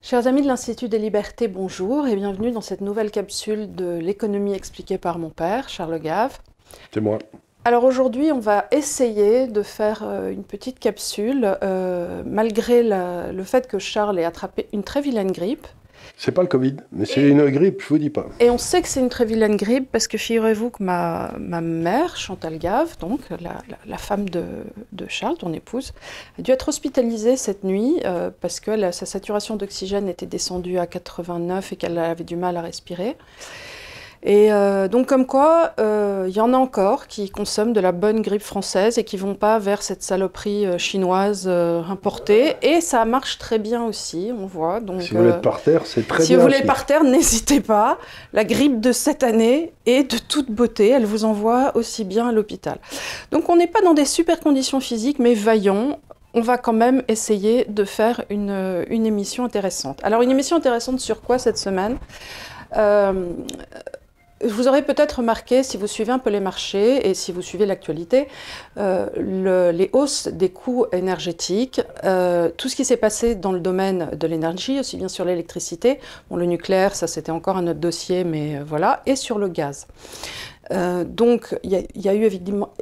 Chers amis de l'Institut des Libertés, bonjour et bienvenue dans cette nouvelle capsule de l'économie expliquée par mon père, Charles Gave. C'est moi. Alors aujourd'hui, on va essayer de faire une petite capsule, malgré le fait que Charles ait attrapé une très vilaine grippe. C'est pas le Covid, mais c'est une grippe, je vous dis pas. Et on sait que c'est une très vilaine grippe parce que figurez-vous que ma mère, Chantal Gave, donc la femme de Charles, ton épouse, a dû être hospitalisée cette nuit parce que sa saturation d'oxygène était descendue à 89 et qu'elle avait du mal à respirer. Et donc comme quoi, il y en a encore qui consomment de la bonne grippe française et qui ne vont pas vers cette saloperie chinoise importée. Et ça marche très bien aussi, on voit. Donc, si vous voulez être par terre, c'est très bien. Si vous voulez être par terre, n'hésitez pas. La grippe de cette année est de toute beauté. Elle vous envoie aussi bien à l'hôpital. Donc on n'est pas dans des super conditions physiques, mais vaillons. On va quand même essayer de faire une émission intéressante. Alors une émission intéressante sur quoi cette semaine ? Vous aurez peut-être remarqué, si vous suivez un peu les marchés et si vous suivez l'actualité, les hausses des coûts énergétiques, tout ce qui s'est passé dans le domaine de l'énergie, aussi bien sur l'électricité, bon, le nucléaire, ça c'était encore un autre dossier, mais voilà, et sur le gaz. Donc il y a eu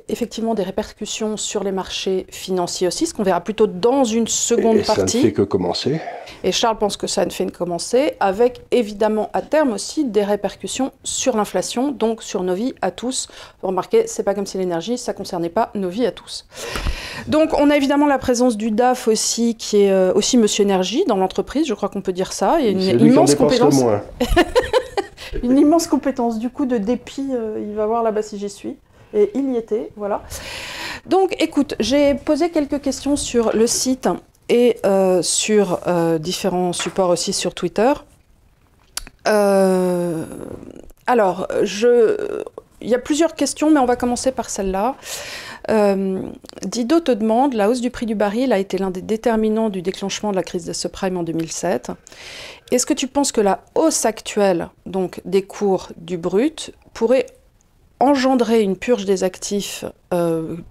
effectivement des répercussions sur les marchés financiers aussi, ce qu'on verra plutôt dans une seconde partie. Ça ne fait que commencer. Et Charles pense que ça ne fait que commencer, avec évidemment à terme aussi des répercussions sur l'inflation, donc sur nos vies à tous. Vous remarquez, c'est pas comme si l'énergie, ça concernait pas nos vies à tous. Donc on a évidemment la présence du DAF aussi, qui est aussi Monsieur Énergie dans l'entreprise, je crois qu'on peut dire ça. Il y a une immense compétence. Le moins. Une immense compétence, du coup, de dépit, il va voir là-bas si j'y suis. Et il y était, voilà. Donc, écoute, j'ai posé quelques questions sur le site et sur différents supports aussi sur Twitter. Alors, il y a plusieurs questions, mais on va commencer par celle-là. Dido te demande, la hausse du prix du baril a été l'un des déterminants du déclenchement de la crise des subprimes en 2007. Est-ce que tu penses que la hausse actuelle, donc des cours du brut, pourrait engendrer une purge des actifs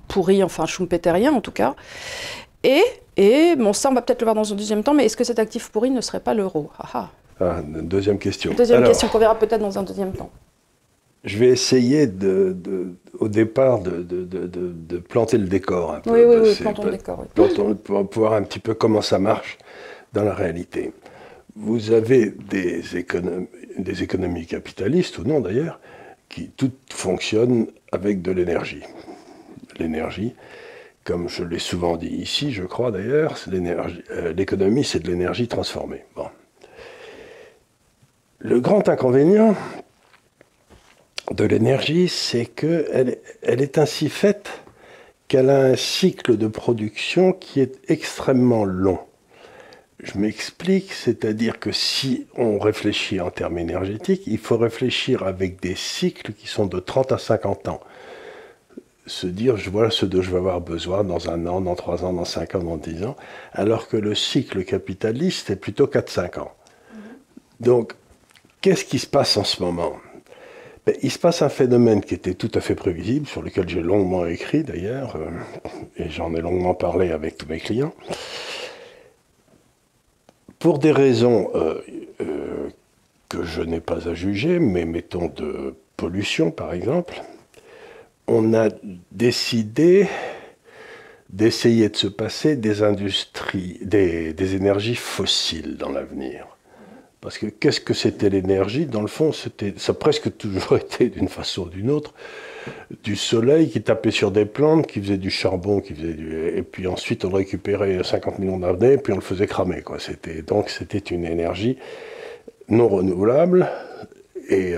pourris, enfin schumpeteriens en tout cas, et bon, ça on va peut-être le voir dans un deuxième temps, mais est-ce que cet actif pourri ne serait pas l'euro? Deuxième question. Deuxième question qu'on verra peut-être dans un deuxième temps. Je vais essayer au départ de planter le décor un peu. Oui, plantons le décor. Oui. Pour voir un petit peu comment ça marche dans la réalité. Vous avez des économies capitalistes, ou non d'ailleurs, qui toutes fonctionnent avec de l'énergie. L'énergie, comme je l'ai souvent dit ici, je crois d'ailleurs, l'économie c'est de l'énergie transformée. Bon. Le grand inconvénient de l'énergie, c'est qu'elle est ainsi faite qu'elle a un cycle de production qui est extrêmement long. Je m'explique, c'est-à-dire que si on réfléchit en termes énergétiques, il faut réfléchir avec des cycles qui sont de 30 à 50 ans. Se dire, voilà ce dont je vais avoir besoin dans 1 an, dans 3 ans, dans 5 ans, dans 10 ans, alors que le cycle capitaliste est plutôt 4-5 ans. Donc, qu'est-ce qui se passe en ce moment ? Il se passe un phénomène qui était tout à fait prévisible, sur lequel j'ai longuement écrit d'ailleurs, et j'en ai longuement parlé avec tous mes clients. Pour des raisons que je n'ai pas à juger, mais mettons de pollution par exemple, on a décidé d'essayer de se passer des industries, des énergies fossiles dans l'avenir. Parce que qu'est-ce que c'était l'énergie? Dans le fond, ça a presque toujours été, d'une façon ou d'une autre, du soleil qui tapait sur des plantes, qui faisait du charbon, et puis ensuite on le récupérait 50 millions d'années, et puis on le faisait cramer, quoi. Donc c'était une énergie non renouvelable et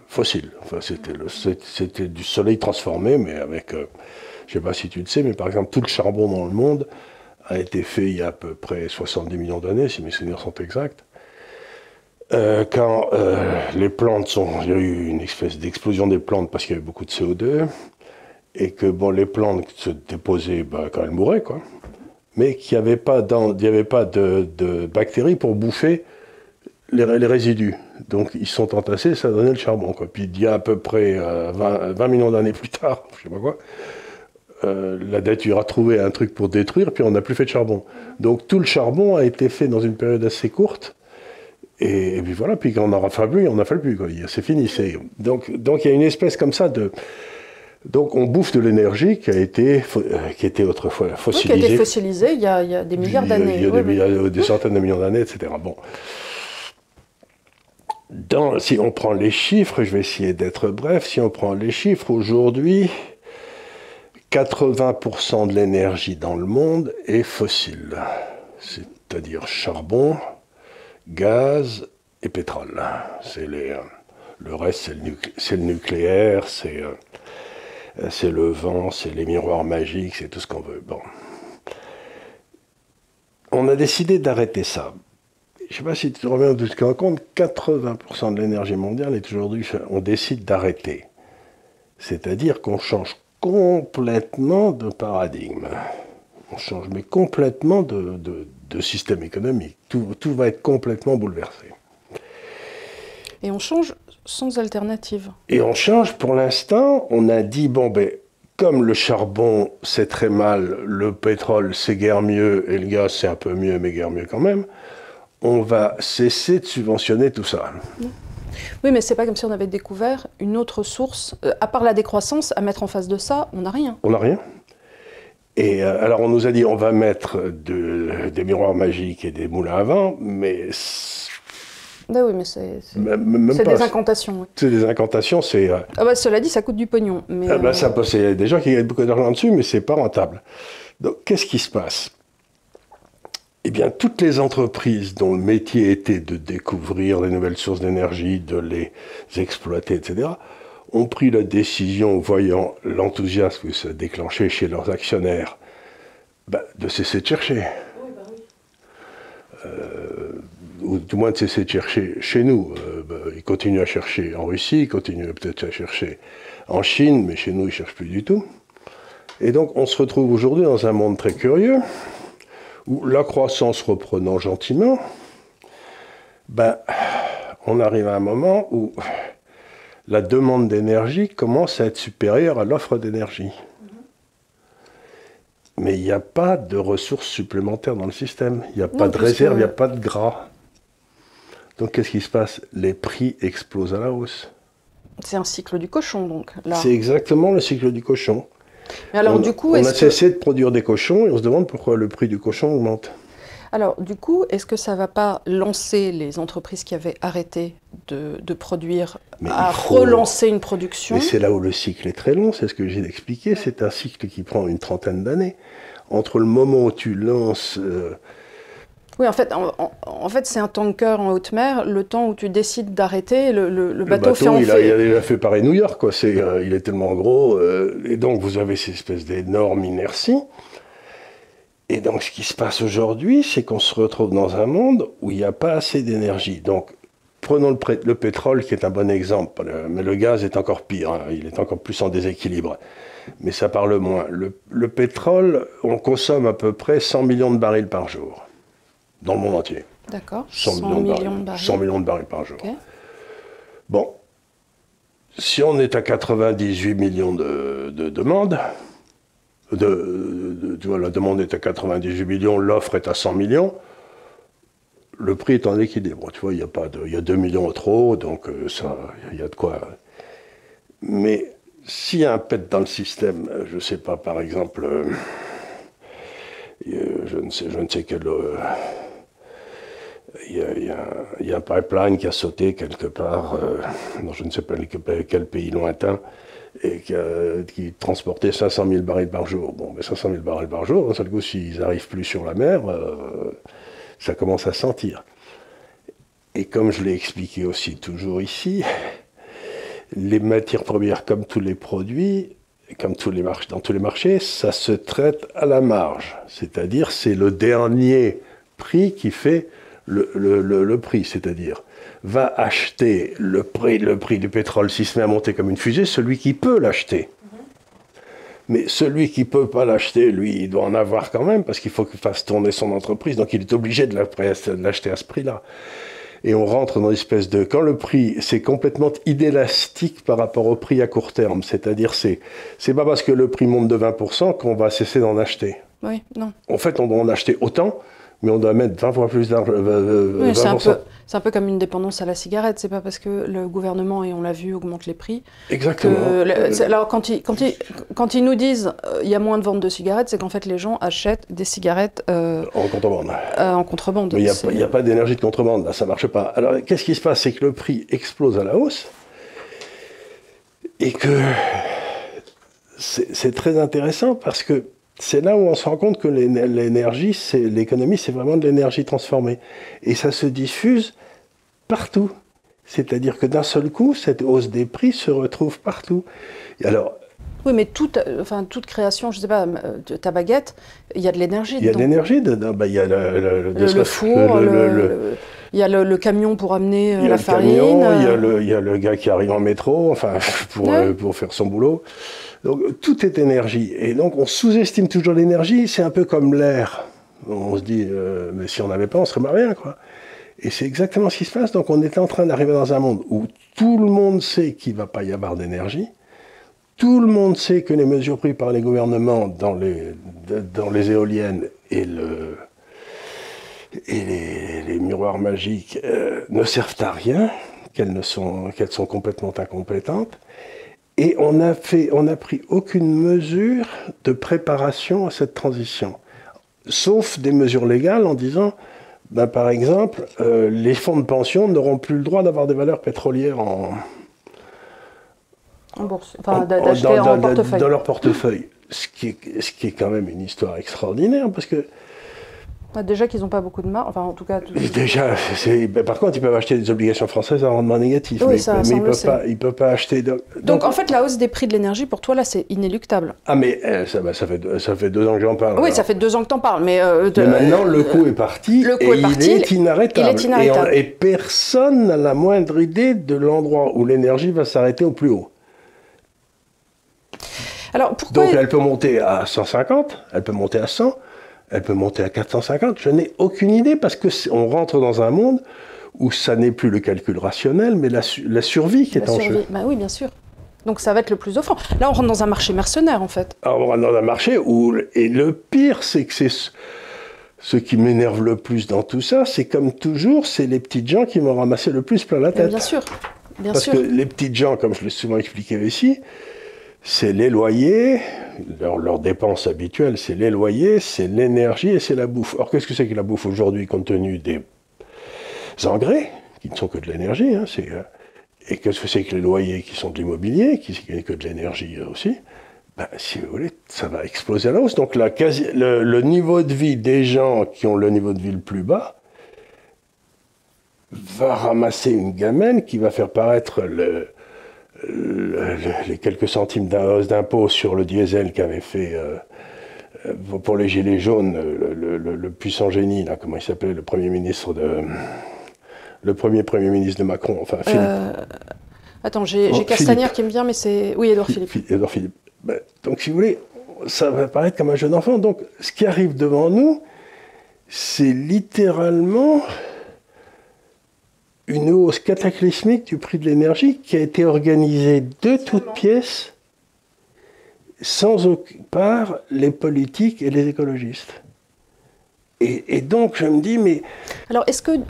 fossile. Enfin, c'était du soleil transformé, mais avec, je ne sais pas si tu le sais, mais par exemple tout le charbon dans le monde a été fait il y a à peu près 70 millions d'années, si mes souvenirs sont exacts. Quand les plantes il y a eu une espèce d'explosion des plantes parce qu'il y avait beaucoup de CO2 et que bon, les plantes se déposaient quand elles mouraient, quoi, mais qu'il n'y avait pas, de bactéries pour bouffer les résidus. Donc ils se sont entassés, ça donnait le charbon, quoi. Puis il y a à peu près 20 millions d'années plus tard, je sais pas quoi, la nature a trouvé un truc pour détruire, puis on n'a plus fait de charbon. Donc tout le charbon a été fait dans une période assez courte, et puis voilà, puis quand on en a fallu, on n'en a fallu plus, c'est fini. Donc il y a une espèce comme ça de... Donc on bouffe de l'énergie qui était autrefois fossilisée. Oui, qui a été fossilisée il y a des milliards d'années. Il y a des centaines de millions d'années, etc. Bon. Si on prend les chiffres, je vais essayer d'être bref, si on prend les chiffres, aujourd'hui, 80% de l'énergie dans le monde est fossile, c'est-à-dire charbon, gaz et pétrole. Le reste, c'est le nucléaire, c'est le vent, c'est les miroirs magiques, c'est tout ce qu'on veut. Bon. On a décidé d'arrêter ça. Je ne sais pas si tu te rends compte, 80% de l'énergie mondiale est aujourd'hui, on décide d'arrêter. C'est-à-dire qu'on change complètement de paradigme. On change mais complètement de système économique. Tout va être complètement bouleversé. Et on change sans alternative. Et on change, pour l'instant, on a dit, bon, ben, comme le charbon, c'est très mal, le pétrole, c'est guère mieux, et le gaz, c'est un peu mieux, mais guère mieux quand même, on va cesser de subventionner tout ça. Oui, mais c'est pas comme si on avait découvert une autre source, à part la décroissance, à mettre en face de ça, on n'a rien. On n'a rien. Et alors on nous a dit, on va mettre des miroirs magiques et des moulins à vent, mais... Ben oui, mais c'est des incantations. Oui. C'est des incantations, c'est... Ah bah, cela dit, ça coûte du pognon. Mais c'est des gens qui gagnent beaucoup d'argent dessus, mais c'est pas rentable. Donc, qu'est-ce qui se passe? Eh bien, toutes les entreprises dont le métier était de découvrir les nouvelles sources d'énergie, de les exploiter, etc., ont pris la décision, voyant l'enthousiasme que ça déclenchait chez leurs actionnaires, de cesser de chercher. Oui, oui. Ou du moins de cesser de chercher chez nous. Ils continuent à chercher en Russie, ils continuent peut-être à chercher en Chine, mais chez nous, ils ne cherchent plus du tout. Et donc, on se retrouve aujourd'hui dans un monde très curieux, où la croissance reprenant gentiment, on arrive à un moment où la demande d'énergie commence à être supérieure à l'offre d'énergie. Mais il n'y a pas de ressources supplémentaires dans le système. Il n'y a pas de réserve, il n'y a pas de gras. Donc qu'est-ce qui se passe? Les prix explosent à la hausse. C'est un cycle du cochon, donc. C'est exactement le cycle du cochon. Mais alors, du coup, on a cessé de produire des cochons et on se demande pourquoi le prix du cochon augmente. Alors, du coup, est-ce que ça ne va pas lancer les entreprises qui avaient arrêté de produire relancer une production? Mais c'est là où le cycle est très long, c'est ce que j'ai expliqué. C'est un cycle qui prend une trentaine d'années. Entre le moment où tu lances... Oui, en fait c'est un tanker en haute mer. Le temps où tu décides d'arrêter, le bateau fait en il a déjà fait pareil New York, quoi. Il est tellement gros. Et donc, vous avez cette espèce d'énorme inertie. Et donc, ce qui se passe aujourd'hui, c'est qu'on se retrouve dans un monde où il n'y a pas assez d'énergie. Donc, prenons le pétrole, qui est un bon exemple, mais le gaz est encore pire, hein, il est encore plus en déséquilibre. Mais ça parle moins. Le pétrole, on consomme à peu près 100 millions de barils par jour, dans le monde entier. D'accord, 100 millions de barils. 100 millions de barils par jour. Okay. Bon, si on est à 98 millions de demandes, tu vois, la demande est à 98 millions, l'offre est à 100 millions, le prix est en équilibre. Tu vois, il y a 2 millions trop, donc il y a de quoi. Mais s'il y a un pet dans le système, je ne sais pas, par exemple, je ne sais quel... Il y a un pipeline qui a sauté quelque part, dans je ne sais pas quel pays lointain, et qui transportait 500 000 barils par jour. Bon, mais 500 000 barils par jour, d'un seul coup, s'ils n'arrivent plus sur la mer, ça commence à sentir. Et comme je l'ai expliqué aussi toujours ici, les matières premières, comme tous les produits, comme dans tous les marchés, ça se traite à la marge. C'est-à-dire, c'est le dernier prix qui fait le prix, c'est-à-dire va acheter le prix du pétrole s'il se met à monter comme une fusée, celui qui peut l'acheter. Mais celui qui ne peut pas l'acheter, lui, il doit en avoir quand même, parce qu'il faut qu'il fasse tourner son entreprise, donc il est obligé de l'acheter à ce prix-là. Et on rentre dans une espèce de... Quand le prix, c'est complètement inélastique par rapport au prix à court terme. C'est-à-dire, c'est pas parce que le prix monte de 20% qu'on va cesser d'en acheter. Oui, non. En fait, on doit en acheter autant, mais on doit mettre 20 fois plus d'argent. Oui, c'est un peu comme une dépendance à la cigarette. C'est pas parce que le gouvernement, et on l'a vu, augmente les prix. Exactement. Alors, quand ils nous disent il y a moins de ventes de cigarettes, c'est qu'en fait, les gens achètent des cigarettes en contrebande. En contrebande. Mais il n'y a pas d'énergie de contrebande, là, ça ne marche pas. Alors, qu'est-ce qui se passe? C'est que le prix explose à la hausse et que c'est très intéressant parce que c'est là où on se rend compte que l'énergie, l'économie, c'est vraiment de l'énergie transformée. Et ça se diffuse partout. C'est-à-dire que d'un seul coup, cette hausse des prix se retrouve partout. Et alors, oui, mais toute création, je ne sais pas, ta baguette, il y a de l'énergie dedans. Il y a de l'énergie dedans. Il y a le four, il y a le camion pour amener la farine. Il y a le gars qui arrive en métro, enfin, pour faire son boulot. Donc, tout est énergie. Et donc, on sous-estime toujours l'énergie. C'est un peu comme l'air. On se dit, mais si on n'avait pas, on serait pas rien, quoi. Et c'est exactement ce qui se passe. Donc, on est en train d'arriver dans un monde où tout le monde sait qu'il ne va pas y avoir d'énergie. Tout le monde sait que les mesures prises par les gouvernements dans les éoliennes et les miroirs magiques ne servent à rien, qu'elles sont complètement incompétentes. Et on n'a pris aucune mesure de préparation à cette transition, sauf des mesures légales en disant, par exemple, les fonds de pension n'auront plus le droit d'avoir des valeurs pétrolières en bourse, enfin d'acheter en portefeuille. Dans leur portefeuille, ce qui est quand même une histoire extraordinaire, parce que déjà qu'ils n'ont pas beaucoup de marge, enfin en tout cas... Déjà, par contre, ils peuvent acheter des obligations françaises à rendement négatif, oui, mais ils ne peuvent pas acheter... Donc en fait, la hausse des prix de l'énergie, pour toi, là, c'est inéluctable. Ah mais ça fait 2 ans que j'en parle. Oui, alors. Ça fait 2 ans que tu en parles, mais maintenant, le coup est parti, il est inarrêtable. Et personne n'a la moindre idée de l'endroit où l'énergie va s'arrêter au plus haut. Alors, pourquoi... Donc elle peut monter à 150, elle peut monter à 100, elle peut monter à 450, je n'ai aucune idée parce qu'on rentre dans un monde où ça n'est plus le calcul rationnel, mais la survie qui est en jeu. Bah oui, bien sûr. Donc ça va être le plus offrant. Là, on rentre dans un marché mercenaire, en fait. Alors, on rentre dans un marché où... Et le pire, c'est que c'est... Ce qui m'énerve le plus dans tout ça, c'est comme toujours, c'est les petites gens qui m'ont ramassé le plus plein la tête. Bien sûr, bien sûr. Parce que les petites gens, comme je l'ai souvent expliqué ici, c'est les loyers, leurs dépenses habituelles, c'est les loyers, c'est l'énergie et c'est la bouffe. Or, qu'est-ce que c'est que la bouffe aujourd'hui, compte tenu des engrais, qui ne sont que de l'énergie, hein, et qu'est-ce que c'est que les loyers qui sont de l'immobilier, qui n'est que de l'énergie aussi, si vous voulez, ça va exploser à la hausse. Donc le niveau de vie des gens qui ont le niveau de vie le plus bas va ramasser une gamelle qui va faire paraître les quelques centimes hausse d'impôt sur le diesel qu'avait fait pour les gilets jaunes le puissant génie, là, comment il s'appelait, le premier ministre de Macron, enfin Philippe. Attends, j'ai Castagnère qui me vient, mais c'est... Oui, Édouard Philippe. Édouard Philippe. Donc si vous voulez, ça va paraître comme un jeune enfant. Donc ce qui arrive devant nous, c'est littéralement une hausse cataclysmique du prix de l'énergie qui a été organisée de toutes pièces sans aucune part les politiques et les écologistes. Et donc je me dis, mais...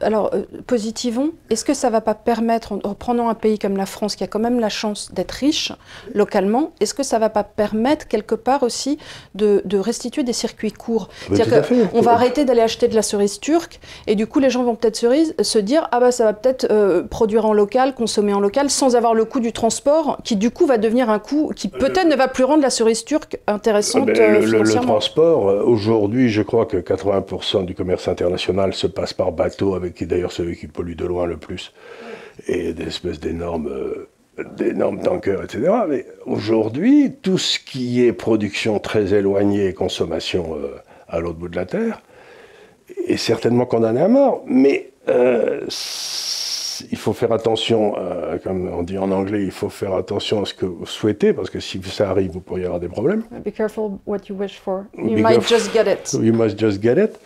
Alors, positivons, est-ce que ça ne va pas permettre, en prenant un pays comme la France, qui a quand même la chance d'être riche localement, est-ce que ça ne va pas permettre quelque part aussi de restituer des circuits courts? C'est-à-dire qu'on va arrêter d'aller acheter de la cerise turque, et du coup les gens vont peut-être se dire, ah bah ça va peut-être produire en local, consommer en local, sans avoir le coût du transport, qui du coup va devenir un coût qui peut-être ne va plus rendre la cerise turque intéressante financièrement. Le transport, aujourd'hui, je crois que 80% du commerce international se passe par bateau, avec d'ailleurs celui qui pollue de loin le plus, et des espèces d'énormes tankers, etc. Mais aujourd'hui, tout ce qui est production très éloignée et consommation à l'autre bout de la Terre est certainement condamné à mort. Mais il faut faire attention, comme on dit en anglais, il faut faire attention à ce que vous souhaitez, parce que si ça arrive, vous pourriez avoir des problèmes. Be careful what you wish for. You might just get it. You must just get it.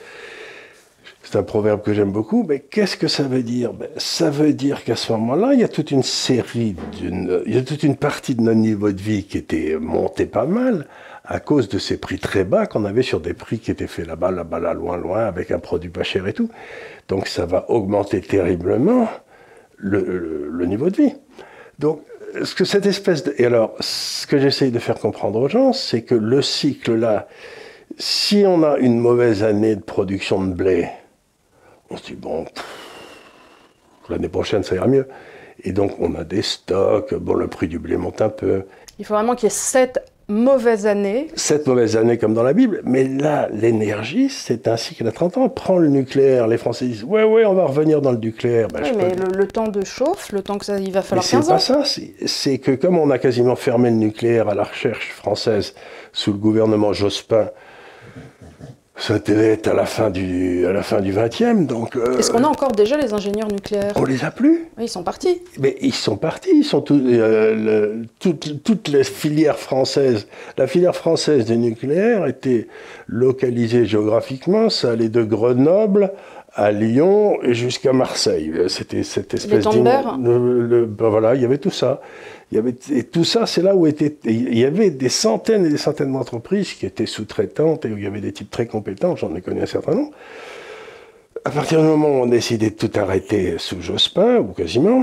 C'est un proverbe que j'aime beaucoup, mais qu'est-ce que ça veut dire? Ça veut dire qu'à ce moment-là, il y a toute une il y a toute une partie de notre niveau de vie qui était montée pas mal à cause de ces prix très bas qu'on avait sur des prix qui étaient faits là-bas, là, loin, loin, avec un produit pas cher et tout. Donc ça va augmenter terriblement le niveau de vie. Donc, cette espèce de... Et alors, ce que j'essaye de faire comprendre aux gens, c'est que le cycle là, si on a une mauvaise année de production de blé, on se dit, bon, l'année prochaine, ça ira mieux. Et donc, on a des stocks, bon, le prix du blé monte un peu. Il faut vraiment qu'il y ait 7 mauvaises années. 7 mauvaises années comme dans la Bible. Mais là, l'énergie, c'est un cycle à 30 ans. Prends le nucléaire. Les Français disent, ouais, on va revenir dans le nucléaire. Oui, mais le temps de chauffe, le temps que ça, il va falloir 15 ans. Mais c'est pas ça. C'est que comme on a quasiment fermé le nucléaire à la recherche française sous le gouvernement Jospin, ça devait être à la fin du XXe, donc... Est-ce qu'on a encore déjà les ingénieurs nucléaires? On les a plus. Oui, ils sont partis. Mais ils sont partis, ils sont toutes les filières françaises. La filière française du nucléaire était localisée géographiquement, ça allait de Grenoble à Lyon et jusqu'à Marseille. C'était cette espèce voilà, il y avait tout ça. Et tout ça, c'est là où il y avait des centaines et des centaines d'entreprises qui étaient sous-traitantes et où il y avait des types très compétents, j'en ai connu un certain nombre. À partir du moment où on décidait de tout arrêter sous Jospin, ou quasiment,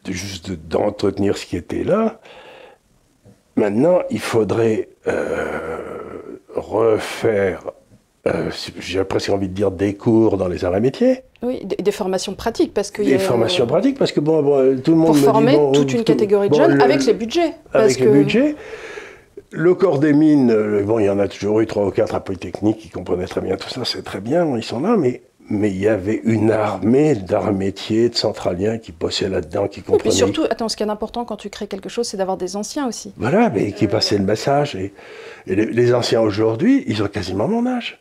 juste d'entretenir ce qui était là, maintenant, il faudrait refaire, j'ai presque envie de dire, des cours dans les arts et métiers. Oui, des formations pratiques, parce que... Des formations pratiques, parce que bon, tout le monde pour me dit... Pour former toute une catégorie de jeunes, avec les budgets. Avec les budgets. Le corps des mines, bon, il y en a toujours eu 3 ou 4 à Polytechnique qui comprenaient très bien tout ça, c'est très bien, ils sont là, mais il y avait une armée d'arts métiers, de centraliens qui bossaient là-dedans, qui comprenaient... Et puis surtout, attends, ce qui est important quand tu crées quelque chose, c'est d'avoir des anciens aussi. Voilà, mais qui passaient le message. Et les anciens aujourd'hui, ils ont quasiment mon âge.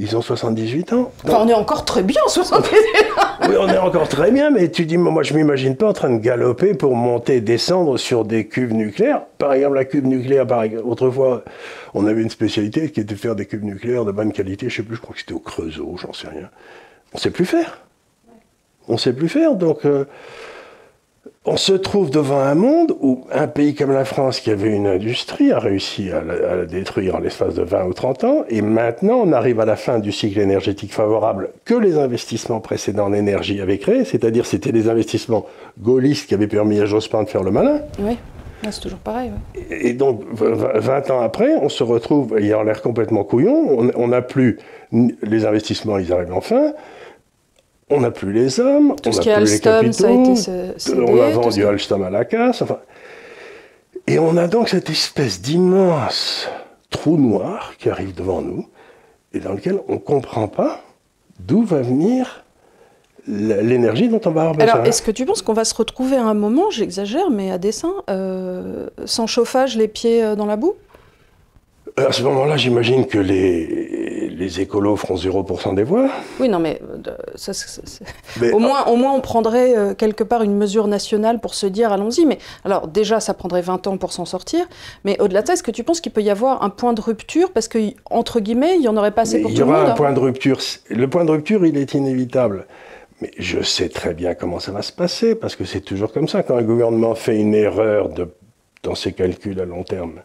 Ils ont 78 ans. Enfin, on est encore très bien, 78 ans. Oui, on est encore très bien, mais tu dis, moi, je m'imagine pas en train de galoper pour monter et descendre sur des cuves nucléaires. Par exemple, la cuve nucléaire, autrefois, on avait une spécialité qui était de faire des cuves nucléaires de bonne qualité. Je sais plus, je crois que c'était au Creusot, j'en sais rien. On sait plus faire. On sait plus faire, donc... on se trouve devant un monde où un pays comme la France, qui avait une industrie, a réussi à la détruire en l'espace de 20 ou 30 ans, et maintenant on arrive à la fin du cycle énergétique favorable que les investissements précédents en énergie avaient créé, c'est-à-dire c'était des investissements gaullistes qui avaient permis à Jospin de faire le malin. Oui, c'est toujours pareil. Ouais. Et donc 20 ans après, on se retrouve ayant l'air complètement couillon, on n'a plus les investissements, ils arrivent enfin. On n'a plus les hommes, tout on n'a plus Alstom, les capitaux, ça a été cédé, on a vendu Alstom à la casse. Enfin, et on a donc cette espèce d'immense trou noir qui arrive devant nous et dans lequel on ne comprend pas d'où va venir l'énergie dont on va avoir besoin. Alors, est-ce que tu penses qu'on va se retrouver à un moment, j'exagère, mais à dessein, sans chauffage, les pieds dans la boue? À ce moment-là, j'imagine que les écolos feront 0% des voix. Oui, non, mais, au moins, on prendrait quelque part une mesure nationale pour se dire allons-y. Mais alors, déjà, ça prendrait 20 ans pour s'en sortir. Mais au-delà de ça, est-ce que tu penses qu'il peut y avoir un point de rupture? Parce que, entre guillemets, il n'y en aurait pas assez pour tout le monde. Il y aura un point de rupture. Le point de rupture, il est inévitable. Mais je sais très bien comment ça va se passer, parce que c'est toujours comme ça. Quand un gouvernement fait une erreur dans ses calculs à long terme,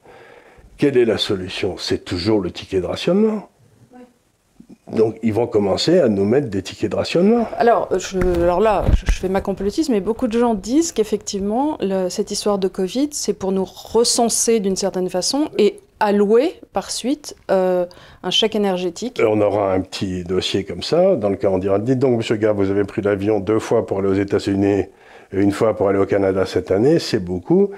quelle est la solution? C'est toujours le ticket de rationnement. Ouais. Donc, ils vont commencer à nous mettre des tickets de rationnement. Alors là, je fais ma complotisme, mais beaucoup de gens disent qu'effectivement, cette histoire de Covid, c'est pour nous recenser d'une certaine façon et allouer par suite un chèque énergétique. On aura un petit dossier comme ça, dans lequel on dira, dites donc, monsieur Gare, vous avez pris l'avion 2 fois pour aller aux États-Unis et 1 fois pour aller au Canada cette année, c'est beaucoup.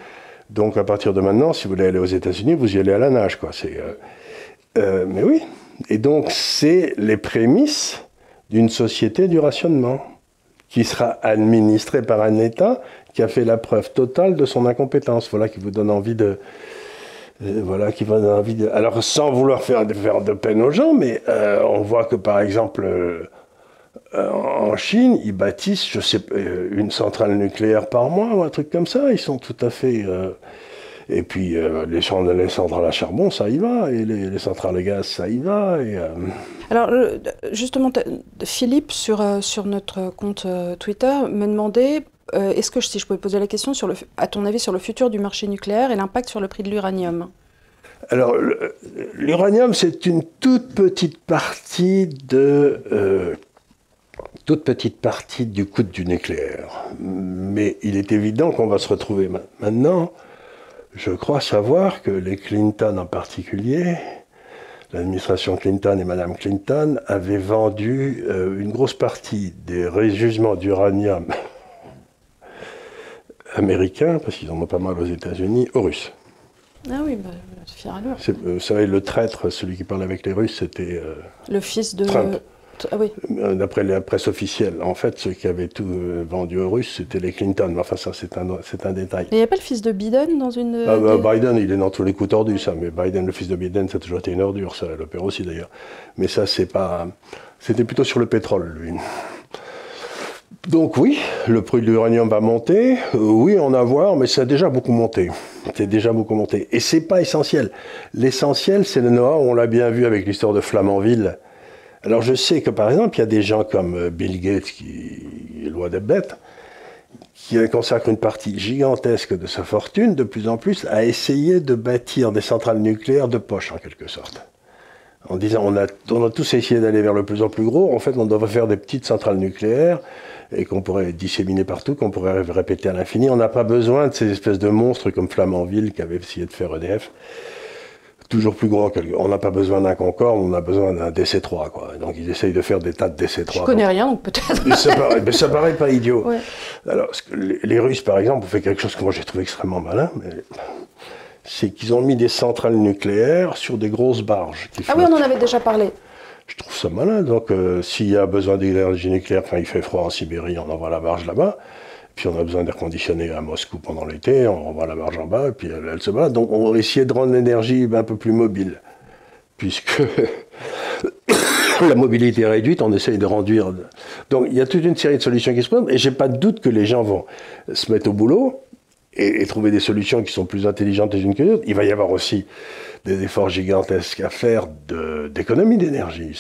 Donc, à partir de maintenant, si vous voulez aller aux États-Unis, vous y allez à la nage, quoi. Mais oui. Et donc, c'est les prémices d'une société du rationnement qui sera administrée par un État qui a fait la preuve totale de son incompétence. Voilà qui vous donne envie de... Alors, sans vouloir faire de peine aux gens, mais on voit que, par exemple... en Chine, ils bâtissent, une centrale nucléaire par mois ou un truc comme ça. Ils sont tout à fait... Et puis les centrales à charbon, ça y va, et les centrales à gaz, ça y va. Alors justement, Philippe, sur notre compte Twitter, me demandait, est-ce que, si je pouvais poser la question, à ton avis, sur le futur du marché nucléaire et l'impact sur le prix de l'uranium? Alors, l'uranium, c'est une toute petite partie du coût du nucléaire. Mais il est évident qu'on va se retrouver maintenant. Je crois savoir que les Clinton en particulier, l'administration Clinton et Madame Clinton, avaient vendu une grosse partie des gisements d'uranium américains, parce qu'ils en ont pas mal aux États-Unis, aux Russes. Ah oui, bah, fier à l'heure. Vous savez, le traître, celui qui parle avec les Russes, c'était le fils de Trump. Ah oui. D'après la presse officielle. En fait, ceux qui avaient tout vendu aux Russes, c'était les Clinton. Mais enfin, ça, c'est un détail. Il n'y a pas le fils de Biden dans une... Biden, il est dans tous les coups tordus, ça. Mais Biden, le fils de Biden, ça a toujours été une ordure, ça. Le père aussi, d'ailleurs. Mais ça, c'est pas... C'était plutôt sur le pétrole, lui. Donc oui, le prix de l'uranium va monter. Oui, en avoir, mais ça a déjà beaucoup monté. C'est déjà beaucoup monté. Et c'est pas essentiel. L'essentiel, c'est le know-how. On l'a bien vu avec l'histoire de Flamanville. Alors je sais que par exemple, il y a des gens comme Bill Gates, qui est loin d'être bête, qui consacre une partie gigantesque de sa fortune, de plus en plus, à essayer de bâtir des centrales nucléaires de poche, en quelque sorte. En disant, on a tous essayé d'aller vers le plus en plus gros, en fait, on devrait faire des petites centrales nucléaires, et qu'on pourrait disséminer partout, qu'on pourrait répéter à l'infini. On n'a pas besoin de ces espèces de monstres comme Flamanville, qui avait essayé de faire EDF. Toujours plus grand. On n'a pas besoin d'un Concorde, on a besoin d'un DC-3, quoi. Donc ils essayent de faire des tas de DC-3. Je connais rien, donc peut-être. Mais ça paraît pas idiot. Ouais. Alors, les Russes, par exemple, ont fait quelque chose que moi j'ai trouvé extrêmement malin, c'est qu'ils ont mis des centrales nucléaires sur des grosses barges. Ah oui, on en avait déjà parlé. Je trouve ça malin. Donc, s'il y a besoin d'énergie nucléaire, quand il fait froid en Sibérie, on envoie la barge là-bas. Puis on a besoin d'air conditionné à Moscou pendant l'été, on envoie la barge en bas, et puis elle se bat. Donc on va essayer de rendre l'énergie un peu plus mobile. Puisque la mobilité est réduite, on essaye de réduire. Donc il y a toute une série de solutions qui se présentent, et j'ai pas de doute que les gens vont se mettre au boulot et trouver des solutions qui sont plus intelligentes les unes que les autres. Il va y avoir aussi des efforts gigantesques à faire d'économie d'énergie.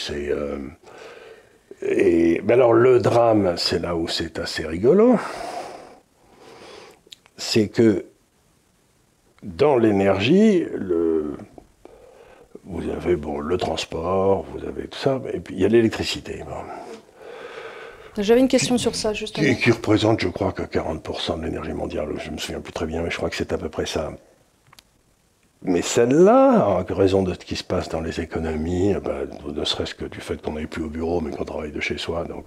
Mais alors le drame, c'est là où c'est assez rigolo, c'est que dans l'énergie, vous avez le transport, vous avez tout ça, et puis il y a l'électricité. J'avais une question sur ça, justement. Qui représente, je crois, que 40% de l'énergie mondiale. Je ne me souviens plus très bien, mais je crois que c'est à peu près ça. Mais celle-là, en raison de ce qui se passe dans les économies, ne serait-ce que du fait qu'on n'est plus au bureau, mais qu'on travaille de chez soi. Donc,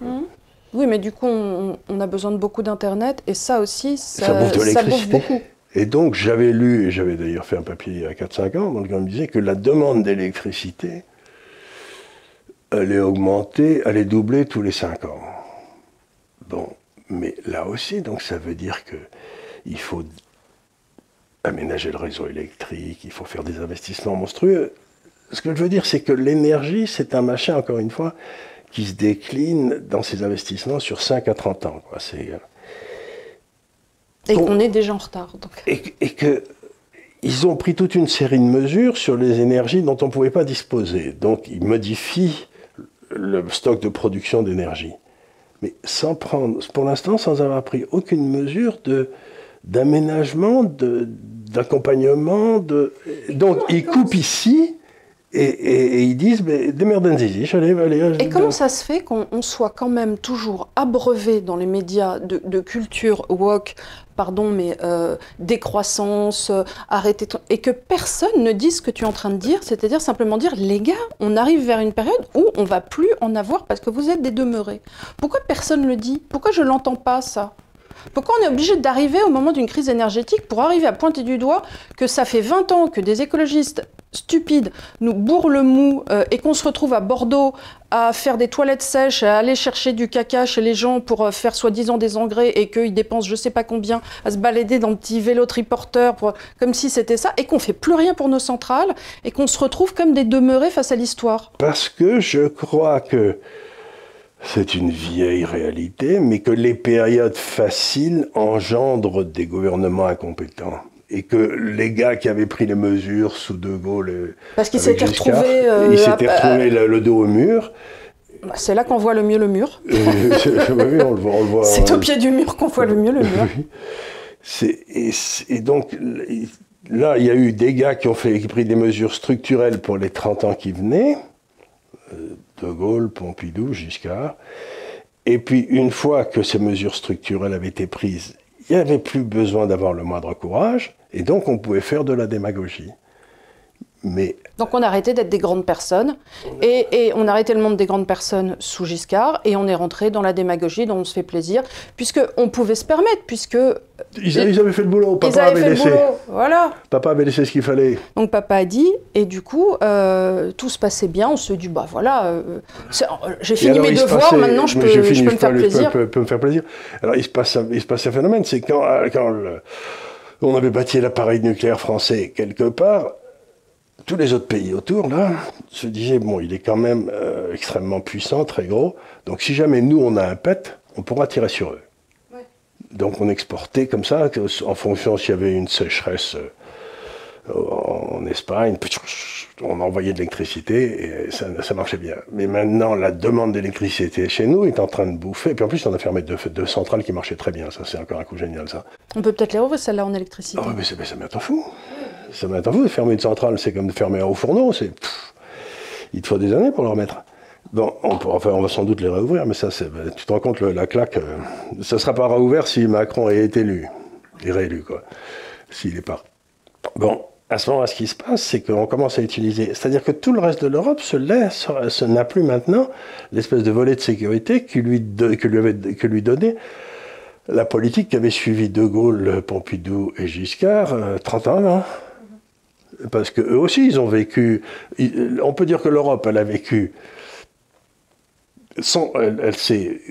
oui, mais du coup, on a besoin de beaucoup d'Internet, et ça aussi, ça bouffe de l'électricité. Ça bouffe beaucoup. Et donc, j'avais lu, et j'avais d'ailleurs fait un papier il y a 4-5 ans, donc on me disait que la demande d'électricité allait augmenter, allait doubler tous les 5 ans. Bon, mais là aussi, donc ça veut dire qu'il faut aménager le réseau électrique, il faut faire des investissements monstrueux. Ce que je veux dire, c'est que l'énergie, c'est un machin, encore une fois, qui se décline dans ses investissements sur 5 à 30 ans. Quoi. Et qu'on est déjà en retard. Donc. Et qu'ils ont pris toute une série de mesures sur les énergies dont on ne pouvait pas disposer. Donc ils modifient le stock de production d'énergie. Mais sans prendre, pour l'instant, sans avoir pris aucune mesure d'aménagement, d'accompagnement. Donc ils coupent ici. Et ils disent, démerdez-y, allez. Et comment ça se fait qu'on soit quand même toujours abreuvé dans les médias de culture woke, pardon, mais décroissance, arrêtez, et que personne ne dise ce que tu es en train de dire, c'est-à-dire simplement dire, les gars, on arrive vers une période où on va plus en avoir parce que vous êtes des demeurés. Pourquoi personne le dit? Pourquoi je l'entends pas, ça? Pourquoi on est obligé d'arriver au moment d'une crise énergétique pour arriver à pointer du doigt que ça fait 20 ans que des écologistes stupides nous bourrent le mou et qu'on se retrouve à Bordeaux à faire des toilettes sèches, à aller chercher du caca chez les gens pour faire soi-disant des engrais et qu'ils dépensent je sais pas combien à se balader dans le petit vélo triporteur comme si c'était ça, et qu'on fait plus rien pour nos centrales et qu'on se retrouve comme des demeurés face à l'histoire? Parce que je crois que c'est une vieille réalité, mais que les périodes faciles engendrent des gouvernements incompétents. et que les gars qui avaient pris les mesures sous De Gaulle, parce qu'ils s'étaient retrouvés, ils s'étaient retrouvés le dos au mur. C'est là qu'on voit le mieux le mur. Oui, on le voit. C'est au pied du mur qu'on voit le mieux le mur. Et donc là, il y a eu des gars qui ont pris des mesures structurelles pour les 30 ans qui venaient, De Gaulle, Pompidou, Giscard. Et puis, une fois que ces mesures structurelles avaient été prises, il n'y avait plus besoin d'avoir le moindre courage, et donc on pouvait faire de la démagogie. Mais... Donc on a arrêté d'être des grandes personnes, et on a arrêté le monde des grandes personnes sous Giscard, et on est rentré dans la démagogie dont on se fait plaisir, puisqu'on pouvait se permettre, puisque... Ils avaient fait le boulot, papa avait laissé. Voilà. Papa avait laissé ce qu'il fallait. Donc papa a dit, et du coup, tout se passait bien, on se dit, bah voilà, j'ai fini mes devoirs, maintenant je peux me faire plaisir. Je peux me faire plaisir. Alors il se passe un phénomène, c'est quand on avait bâti l'appareil nucléaire français quelque part, tous les autres pays autour, là, se disaient, bon, il est quand même extrêmement puissant, très gros, donc si jamais nous, on a un pet, on pourra tirer sur eux. Ouais. Donc on exportait comme ça, en fonction s'il y avait une sécheresse en Espagne, on envoyait de l'électricité et ça marchait bien. Mais maintenant, la demande d'électricité chez nous est en train de bouffer, et puis en plus, on a fermé deux centrales qui marchaient très bien, ça c'est encore un coup génial, ça. On peut peut-être les rouvrir, celles-là, en électricité. Ah oui, mais ça m'attend fou. Ça m'attend fou, de fermer une centrale, c'est comme de fermer un haut fourneau, il te faut des années pour le remettre. Bon, on va sans doute les réouvrir, mais ça, tu te rends compte, la claque, ça ne sera pas réouvert si Macron est élu, et réélu, quoi, s'il n'est pas. Bon, à ce moment-là, ce qui se passe, c'est qu'on commence à utiliser, c'est-à-dire que tout le reste de l'Europe n'a plus maintenant l'espèce de volet de sécurité que lui donnait la politique qu'avait suivi De Gaulle, Pompidou et Giscard 30 ans avant. Parce qu'eux aussi, ils ont vécu... On peut dire que l'Europe, elle a vécu... Elle s'est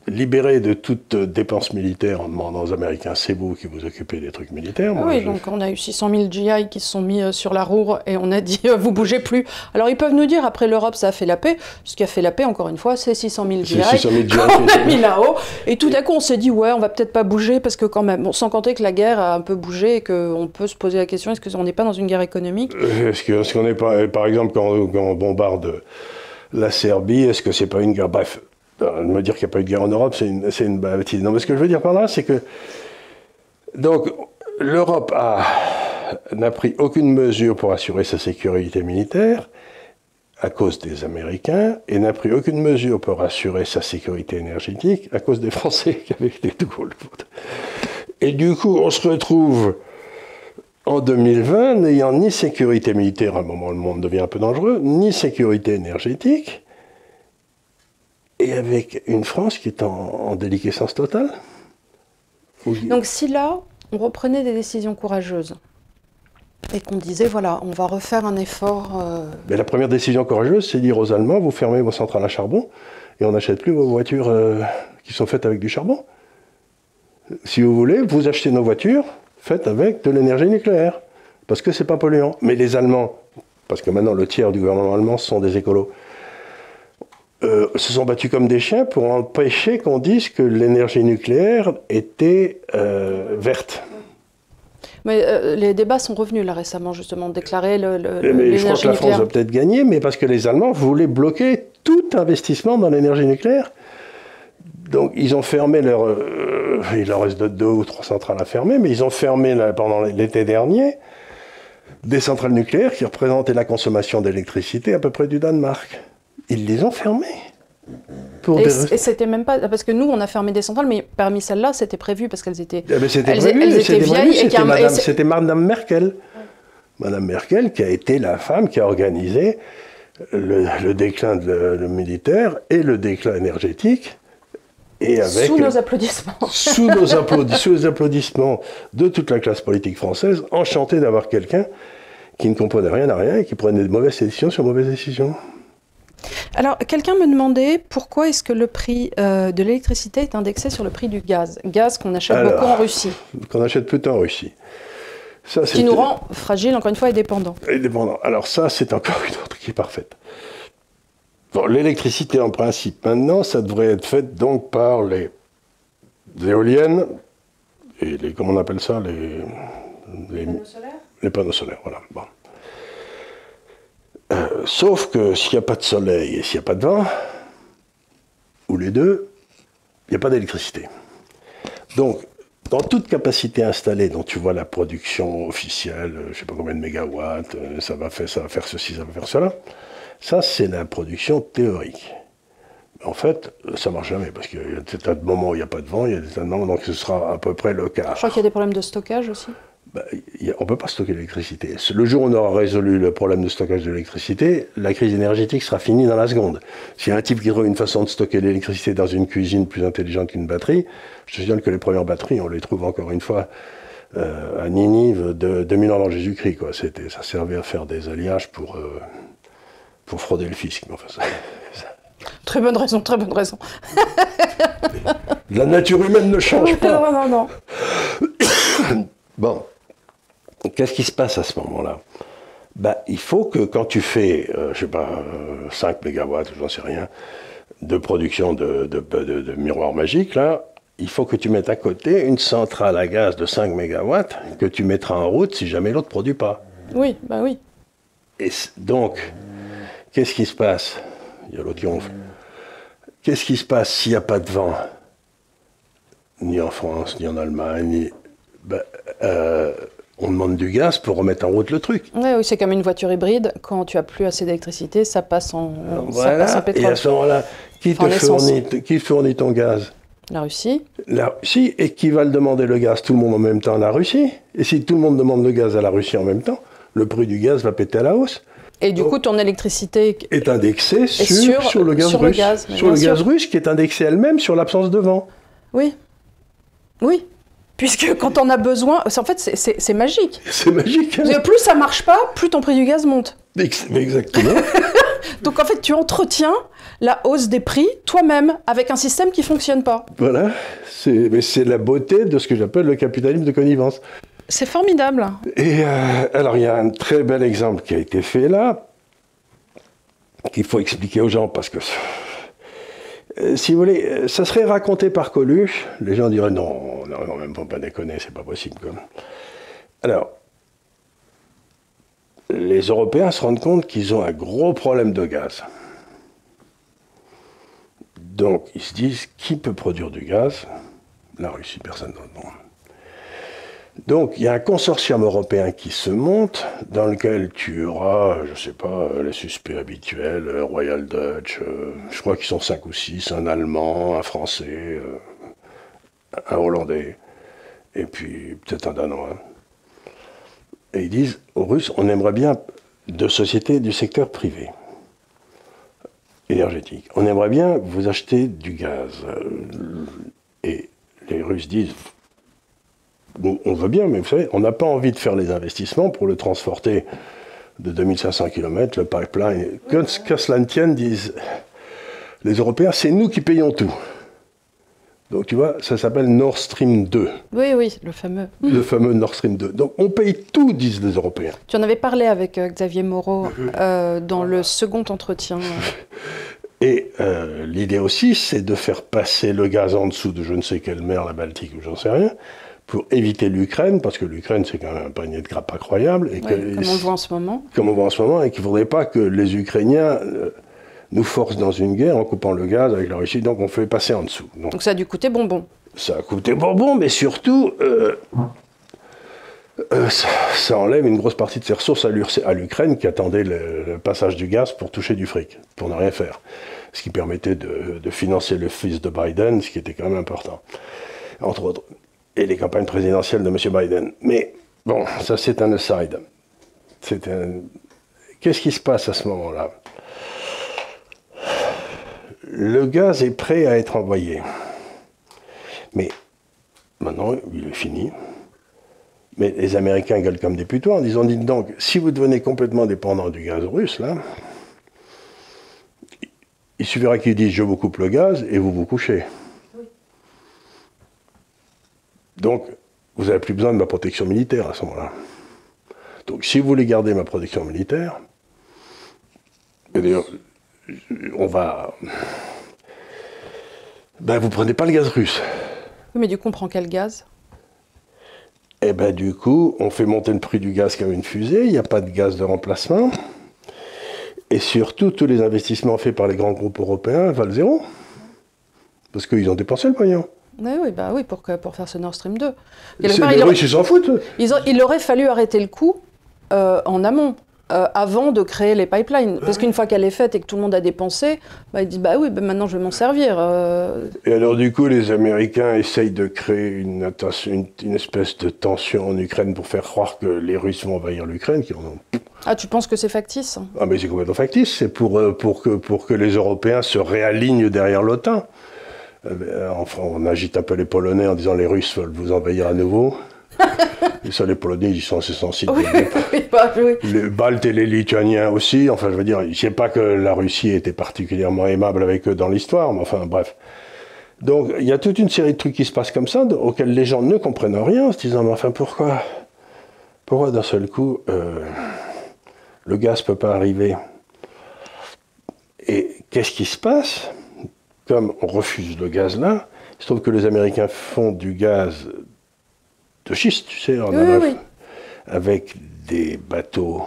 libérée de toute dépense militaire en demandant aux Américains, c'est vous qui vous occupez des trucs militaires. Ah oui, donc on a eu 600 000 GI qui se sont mis sur la roue et on a dit vous bougez plus. Alors ils peuvent nous dire après l'Europe ça a fait la paix. Ce qui a fait la paix, encore une fois, c'est 600 000 GI qu'on a mis là-haut. Et tout d'un coup on s'est dit ouais, on va peut-être pas bouger parce que quand même, bon, sans compter que la guerre a un peu bougé et qu'on peut se poser la question est-ce qu'on n'est pas dans une guerre économique? Est-ce qu'on n'est pas, par exemple, quand on bombarde la Serbie, est-ce que c'est pas une guerre? Bref. Me dire qu'il n'y a pas eu de guerre en Europe, c'est une bêtise. Non, mais ce que je veux dire par là, c'est que donc l'Europe n'a pris aucune mesure pour assurer sa sécurité militaire à cause des Américains et n'a pris aucune mesure pour assurer sa sécurité énergétique à cause des Français qui avaient été De Gaulle. Et du coup, on se retrouve en 2020 n'ayant ni sécurité militaire, à un moment où le monde devient un peu dangereux, ni sécurité énergétique. Et avec une France qui est en déliquescence totale. Donc si là, on reprenait des décisions courageuses, et qu'on disait, voilà, on va refaire un effort... Mais la première décision courageuse, c'est dire aux Allemands, vous fermez vos centrales à charbon, et on n'achète plus vos voitures qui sont faites avec du charbon. Si vous voulez, vous achetez nos voitures faites avec de l'énergie nucléaire, parce que c'est pas polluant. Mais les Allemands, parce que maintenant le tiers du gouvernement allemand, ce sont des écolos, se sont battus comme des chiens pour empêcher qu'on dise que l'énergie nucléaire était verte. Mais les débats sont revenus là récemment, justement, de déclarer l'énergie nucléaire. Mais je crois que la France va peut-être gagner, mais parce que les Allemands voulaient bloquer tout investissement dans l'énergie nucléaire. Donc ils ont fermé il leur reste 2 ou 3 centrales à fermer, mais ils ont fermé pendant l'été dernier des centrales nucléaires qui représentaient la consommation d'électricité à peu près du Danemark. Ils les ont fermées. Et c'était même pas... Parce que nous, on a fermé des centrales, mais parmi celles-là, c'était prévu, parce qu'elles étaient... Elles étaient vieilles. C'était Madame Merkel. Ouais. Madame Merkel, qui a été la femme qui a organisé le déclin militaire et le déclin énergétique. Et avec, sous nos applaudissements. Sous les applaudissements de toute la classe politique française, enchantée d'avoir quelqu'un qui ne comprenait rien à rien et qui prenait de mauvaises décisions sur mauvaises décisions. Alors, quelqu'un me demandait pourquoi est-ce que le prix de l'électricité est indexé sur le prix du gaz. Gaz qu'on achète beaucoup en Russie. Qu'on achète plutôt en Russie. Ça, qui nous rend fragile, encore une fois, et dépendants. Et dépendants. Alors ça, c'est encore une autre qui est parfaite. Bon, l'électricité, en principe, maintenant, ça devrait être fait donc par les éoliennes et comment on appelle ça, Les panneaux solaires? Les panneaux solaires, voilà. Bon. Sauf que s'il n'y a pas de soleil et s'il n'y a pas de vent, ou les deux, il n'y a pas d'électricité. Donc, dans toute capacité installée dont tu vois la production officielle, je ne sais pas combien de mégawatts, ça va faire ceci, ça va faire cela, ça c'est la production théorique. En fait, ça ne marche jamais, parce qu'il y a des tas de moments où il n'y a pas de vent, il y a des tas de moments, donc ce sera à peu près le quart. Je crois qu'il y a des problèmes de stockage aussi. On ne peut pas stocker l'électricité. Le jour où on aura résolu le problème de stockage de l'électricité, la crise énergétique sera finie dans la seconde. S'il y a un type qui trouve une façon de stocker l'électricité dans une cuisine plus intelligente qu'une batterie, je te signale que les premières batteries, on les trouve encore une fois à Ninive de 2000 ans avant Jésus-Christ. Ça servait à faire des alliages pour frauder le fisc. Mais enfin, Très bonne raison, très bonne raison. La nature humaine ne change pas. Non, non, non. Bon. Qu'est-ce qui se passe à ce moment-là? Il faut que quand tu fais, 5 mégawatts, j'en sais rien, de production de miroirs magiques, là, il faut que tu mettes à côté une centrale à gaz de 5 mégawatts que tu mettras en route si jamais l'autre ne produit pas. Oui, oui. Et donc, qu'est-ce qui se passe? Il y a l'autre qui ronfle. Qu'est-ce qui se passe s'il n'y a pas de vent? Ni en France, ni en Allemagne, on demande du gaz pour remettre en route le truc. Oui, c'est comme une voiture hybride. Quand tu n'as plus assez d'électricité, ça passe en pétrole. Et à ce moment-là, qui fournit ton gaz? La Russie. La Russie. Et qui va le demander le gaz? Tout le monde en même temps? La Russie. Et si tout le monde demande le gaz à la Russie en même temps, le prix du gaz va péter à la hausse. Et du coup, ton électricité est indexée sur le gaz russe. Sur le gaz russe qui est indexé elle-même sur l'absence de vent. Oui. Oui. Puisque quand on a besoin, en fait, c'est magique. C'est magique. Hein. Plus ça marche pas, plus ton prix du gaz monte. Exactement. Donc en fait, tu entretiens la hausse des prix toi-même avec un système qui fonctionne pas. Voilà. C'est la beauté de ce que j'appelle le capitalisme de connivence. C'est formidable. Et alors, il y a un très bel exemple qui a été fait là, qu'il faut expliquer aux gens, parce que, si vous voulez, ça serait raconté par Coluche, les gens diraient non, même pas déconner, c'est pas possible. Quoi. Alors, les Européens se rendent compte qu'ils ont un gros problème de gaz. Donc, ils se disent, qui peut produire du gaz? La Russie, personne d'autre. Bon. Donc, il y a un consortium européen qui se monte, dans lequel tu auras, je ne sais pas, les suspects habituels, Royal Dutch, je crois qu'ils sont 5 ou 6, un Allemand, un Français, un Hollandais, et puis peut-être un Danois. Et ils disent aux Russes, on aimerait bien de sociétés du secteur privé, énergétique. On aimerait bien vous acheter du gaz. Et les Russes disent, on veut bien, mais vous savez, on n'a pas envie de faire les investissements pour le transporter de 2500 km, le pipeline. Qu'à cela ne tienne, disent les Européens, c'est nous qui payons tout. Donc tu vois, ça s'appelle Nord Stream 2. Oui, oui, le fameux. Le fameux Nord Stream 2. Donc on paye tout, disent les Européens. Tu en avais parlé avec Xavier Moreau dans le second entretien. Et l'idée aussi, c'est de faire passer le gaz en dessous de je ne sais quelle mer, la Baltique ou j'en sais rien, pour éviter l'Ukraine, parce que l'Ukraine, c'est quand même un panier de grappes incroyable. Et comme on le voit en ce moment. Comme on le voit en ce moment, et qu'il ne faudrait pas que les Ukrainiens nous forcent dans une guerre en coupant le gaz avec la Russie, donc on fait passer en dessous. Donc ça a dû coûter bonbon. Ça a coûté bonbon, mais surtout, ça enlève une grosse partie de ses ressources à l'Ukraine qui attendait le passage du gaz pour toucher du fric, pour ne rien faire. Ce qui permettait de financer le fils de Biden, ce qui était quand même important, entre autres. Et les campagnes présidentielles de M. Biden. Mais bon, ça c'est un aside. Qu'est-ce qui se passe à ce moment-là? Le gaz est prêt à être envoyé. Mais maintenant, il est fini. Mais les Américains gueulent comme des putois en disant, dites donc, si vous devenez complètement dépendant du gaz russe, là, il suffira qu'ils disent, je vous coupe le gaz et vous vous couchez. Donc, vous n'avez plus besoin de ma protection militaire à ce moment-là. Donc, si vous voulez garder ma protection militaire, et d'ailleurs, on va... Ben, vous prenez pas le gaz russe. Oui, mais du coup, on prend quel gaz? Et ben du coup, on fait monter le prix du gaz comme une fusée, il n'y a pas de gaz de remplacement. Et surtout, tous les investissements faits par les grands groupes européens valent zéro. Parce qu'ils ont dépensé le pognon. Oui, pour faire ce Nord Stream 2. Les Russes, ils s'en foutent. Il aurait fallu arrêter le coup en amont, avant de créer les pipelines. Parce qu'une fois qu'elle est faite et que tout le monde a dépensé, ils disent maintenant je vais m'en servir. Et alors du coup, les Américains essayent de créer une espèce de tension en Ukraine pour faire croire que les Russes vont envahir l'Ukraine. Ah, tu penses que c'est factice? Ah, mais c'est complètement factice. C'est pour que les Européens se réalignent derrière l'OTAN. Enfin, on agite un peu les Polonais en disant les Russes veulent vous envahir à nouveau. Et ça, les Polonais, ils sont assez sensibles. Oui. Les Baltes et les Lituaniens aussi. Enfin, je veux dire, je ne sais pas que la Russie était particulièrement aimable avec eux dans l'histoire, mais enfin, bref. Donc, il y a toute une série de trucs qui se passent comme ça, auxquels les gens ne comprennent rien, en se disant, mais enfin, pourquoi d'un seul coup, le gaz ne peut pas arriver? Et qu'est-ce qui se passe? Comme on refuse le gaz là, il se trouve que les Américains font du gaz de schiste, tu sais, avec des bateaux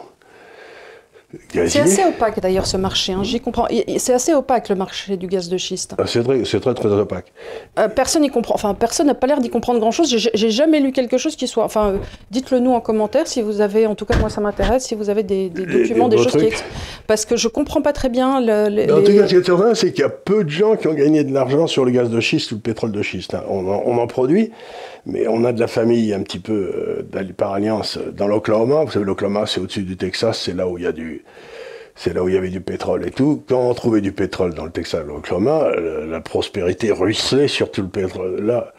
gaziers. C'est assez opaque d'ailleurs ce marché, j'y comprends. C'est assez opaque le marché du gaz de schiste. Ah, c'est très très opaque. Personne n'y comprend, personne n'a pas l'air d'y comprendre grand-chose. J'ai jamais lu quelque chose qui soit... dites-le nous en commentaire si vous avez, en tout cas moi ça m'intéresse, si vous avez des documents, des choses qui... Parce que je comprends pas très bien... En tout cas, ce qui est certain, c'est qu'il y a peu de gens qui ont gagné de l'argent sur le gaz de schiste ou le pétrole de schiste. On en produit, mais on a de la famille un petit peu par alliance dans l'Oklahoma. Vous savez, l'Oklahoma, c'est au-dessus du Texas, c'est là où il y a c'est là où il y avait du pétrole et tout. Quand on trouvait du pétrole dans le Texas, l'Oklahoma, la prospérité ruisselait sur tout le pétrole. Là,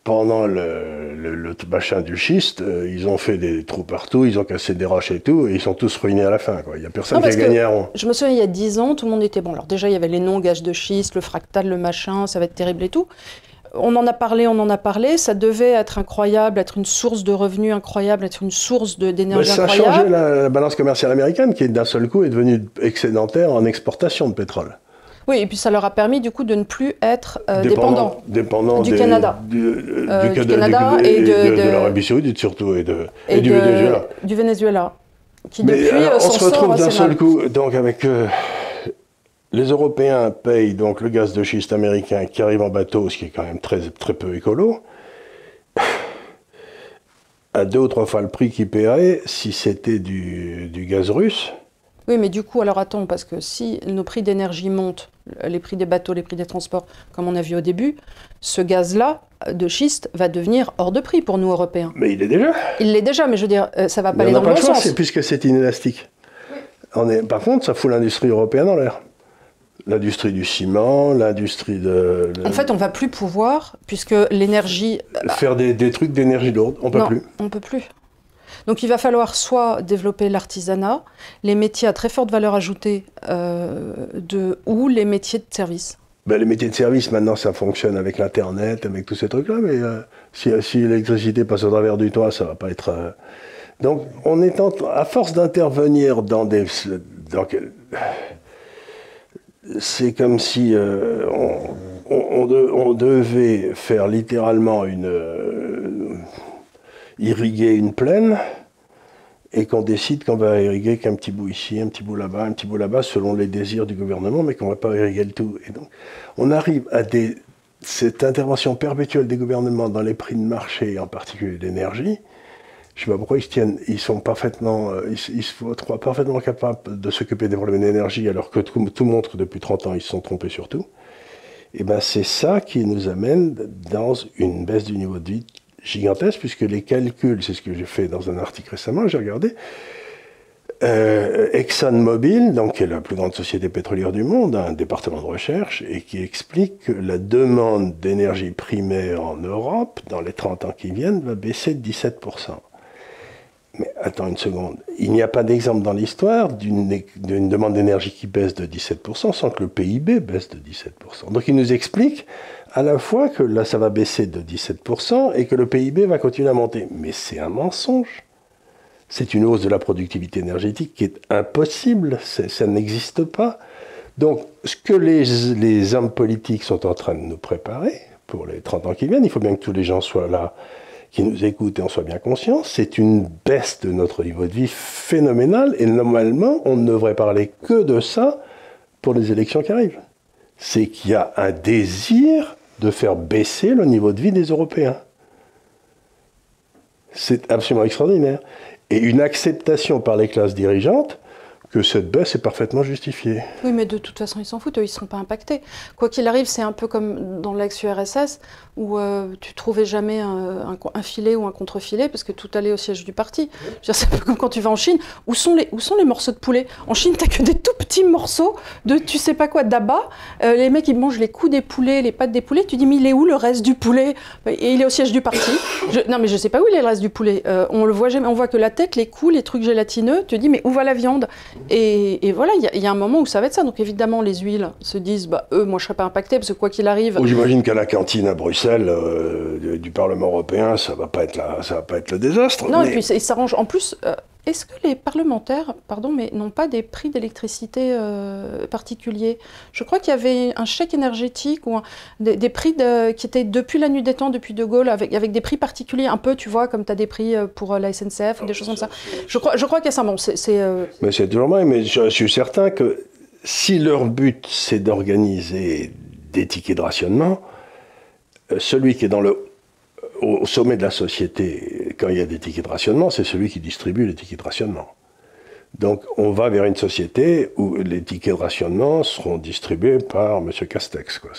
pendant le machin du schiste, ils ont fait des trous partout, ils ont cassé des roches et tout, et ils sont tous ruinés à la fin, quoi. Il n'y a personne qui a gagné un rond. Je me souviens, il y a 10 ans, tout le monde était bon. Alors déjà, il y avait les noms, gaz de schiste, le fractal, le machin, ça va être terrible et tout. On en a parlé, ça devait être incroyable, être une source de revenus incroyable, être une source d'énergie incroyable. Ça a changé la balance commerciale américaine, qui d'un seul coup est devenue excédentaire en exportation de pétrole. Oui, et puis ça leur a permis du coup de ne plus être dépendants du Canada. Du Canada et de l'Arabie Saoudite surtout, et du Venezuela. Du Venezuela, qui depuis on se retrouve d'un seul coup, donc avec... les Européens payent donc le gaz de schiste américain qui arrive en bateau, ce qui est quand même très, très peu écolo, à 2 ou 3 fois le prix qu'ils paieraient si c'était du gaz russe. Oui, mais du coup, alors attends, parce que si nos prix d'énergie montent, les prix des bateaux, les prix des transports, comme on a vu au début, ce gaz-là, de schiste, va devenir hors de prix pour nous, Européens. Mais il l'est déjà. Il l'est déjà, mais je veux dire, ça va pas aller dans le bon sens. Puisque c'est inélastique. Oui. Par contre, ça fout l'industrie européenne en l'air. L'industrie du ciment, l'industrie de... En fait, on ne va plus pouvoir, puisque l'énergie... Faire des trucs d'énergie lourde, on ne peut plus. On ne peut plus. Donc il va falloir soit développer l'artisanat, les métiers à très forte valeur ajoutée, ou les métiers de service. Les métiers de service, maintenant, ça fonctionne avec l'Internet, avec tous ces trucs-là, mais si l'électricité passe au travers du toit, ça ne va pas être... Donc, on est à force d'intervenir dans des... C'est comme si on devait faire littéralement irriguer une plaine et qu'on décide qu'on va irriguer qu'un petit bout ici, un petit bout là-bas, selon les désirs du gouvernement, mais qu'on ne va pas irriguer le tout. Et donc, on arrive à cette intervention perpétuelle des gouvernements dans les prix de marché, en particulier d'énergie. Je ne sais pas pourquoi ils se croient parfaitement capables de s'occuper des problèmes d'énergie, alors que tout montre depuis 30 ans, ils se sont trompés sur tout. Et c'est ça qui nous amène dans une baisse du niveau de vie gigantesque, puisque les calculs, c'est ce que j'ai fait dans un article récemment, j'ai regardé, ExxonMobil, donc, qui est la plus grande société pétrolière du monde, un département de recherche, et qui explique que la demande d'énergie primaire en Europe, dans les 30 ans qui viennent, va baisser de 17%. Mais attends une seconde, il n'y a pas d'exemple dans l'histoire d'une demande d'énergie qui baisse de 17% sans que le PIB baisse de 17%. Donc il nous explique à la fois que là ça va baisser de 17% et que le PIB va continuer à monter. Mais c'est un mensonge. C'est une hausse de la productivité énergétique qui est impossible, ça n'existe pas. Donc ce que les hommes politiques sont en train de nous préparer pour les 30 ans qui viennent, il faut bien que tous les gens soient là, qui nous écoutent et en soient bien conscients, c'est une baisse de notre niveau de vie phénoménale, et normalement, on ne devrait parler que de ça pour les élections qui arrivent. C'est qu'il y a un désir de faire baisser le niveau de vie des Européens. C'est absolument extraordinaire. Et une acceptation par les classes dirigeantes que cette baisse est parfaitement justifiée. Oui, mais de toute façon, ils s'en foutent, eux, ils ne seront pas impactés. Quoi qu'il arrive, c'est un peu comme dans l'ex-URSS, où tu trouvais jamais un filet ou un contre-filet, parce que tout allait au siège du parti. Je veux dire, c'est un peu comme quand tu vas en Chine. Où sont les morceaux de poulet? En Chine, tu n'as que des tout petits morceaux de tu sais pas quoi, d'abat. Les mecs, ils mangent les coups des poulets, les pattes des poulets. Tu dis, mais il est où le reste du poulet? Et il est au siège du parti. Non, mais je ne sais pas où il est le reste du poulet. On le voit jamais. On voit que la tête, les coups, les trucs gélatineux. Tu dis, mais où va la viande? Et voilà, il y a un moment où ça va être ça. Donc évidemment, les huiles se disent, moi je ne serais pas impacté, parce que quoi qu'il arrive... J'imagine qu'à la cantine à Bruxelles du Parlement européen, ça va pas être le désastre. Non, mais... et puis ils s'arrangent. En plus, est-ce que les parlementaires, mais n'ont pas des prix d'électricité particuliers? Je crois qu'il y avait un chèque énergétique ou des prix qui étaient depuis la nuit des temps, depuis De Gaulle, avec des prix particuliers, un peu, tu vois, comme tu as des prix pour la SNCF ou des choses comme ça. Je crois qu'il y a ça. Bon, Mais c'est toujours vrai, mais je suis certain que si leur but, c'est d'organiser des tickets de rationnement, celui qui est au sommet de la société, quand il y a des tickets de rationnement, c'est celui qui distribue les tickets de rationnement. Donc on va vers une société où les tickets de rationnement seront distribués par M. Castex, quoi.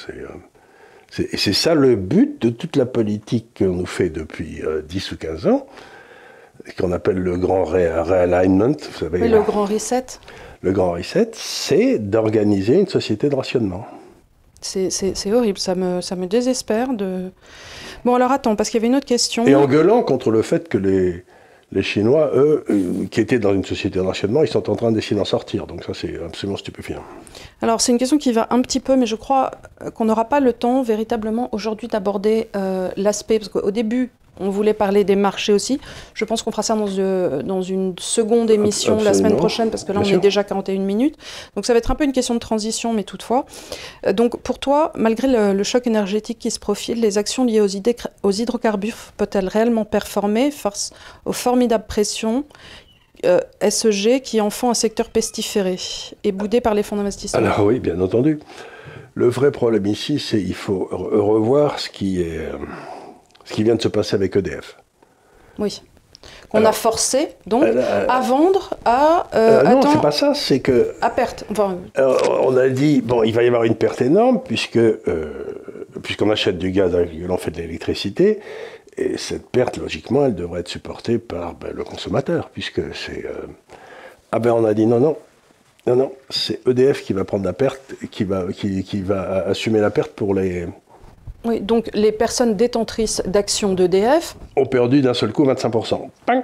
Et c'est ça le but de toute la politique qu'on nous fait depuis 10 ou 15 ans, qu'on appelle le grand realignment, vous savez. Oui, le grand reset. Le grand reset, c'est d'organiser une société de rationnement. C'est horrible, ça me désespère de... Bon, alors attends, parce qu'il y avait une autre question. Et en gueulant contre le fait que les Chinois, eux, qui étaient dans une société de rationnement, ils sont en train d'essayer d'en sortir. Donc ça, c'est absolument stupéfiant. Alors, c'est une question qui va un petit peu, mais je crois qu'on n'aura pas le temps véritablement aujourd'hui d'aborder l'aspect, parce qu'au début, on voulait parler des marchés aussi. Je pense qu'on fera ça dans une seconde émission la semaine prochaine, parce que là, on est déjà 41 minutes. Donc, ça va être un peu une question de transition, mais toutefois. Donc, pour toi, malgré le choc énergétique qui se profile, les actions liées aux hydrocarbures peuvent-elles réellement performer face aux formidables pressions SEG qui en font un secteur pestiféré et boudé par les fonds d'investissement? Alors oui, bien entendu. Le vrai problème ici, c'est qu'il faut revoir ce qui vient de se passer avec EDF. Oui. On a forcé, donc, à vendre à... non, c'est pas ça, c'est que... À perte. Enfin, on a dit, il va y avoir une perte énorme, puisqu'on achète du gaz avec lequel on fait de l'électricité, et cette perte, logiquement, elle devrait être supportée par le consommateur, puisque c'est... on a dit non, c'est EDF qui va prendre la perte, qui va assumer la perte pour les... Oui, donc les personnes détentrices d'actions d'EDF ont perdu d'un seul coup 25%. Ping.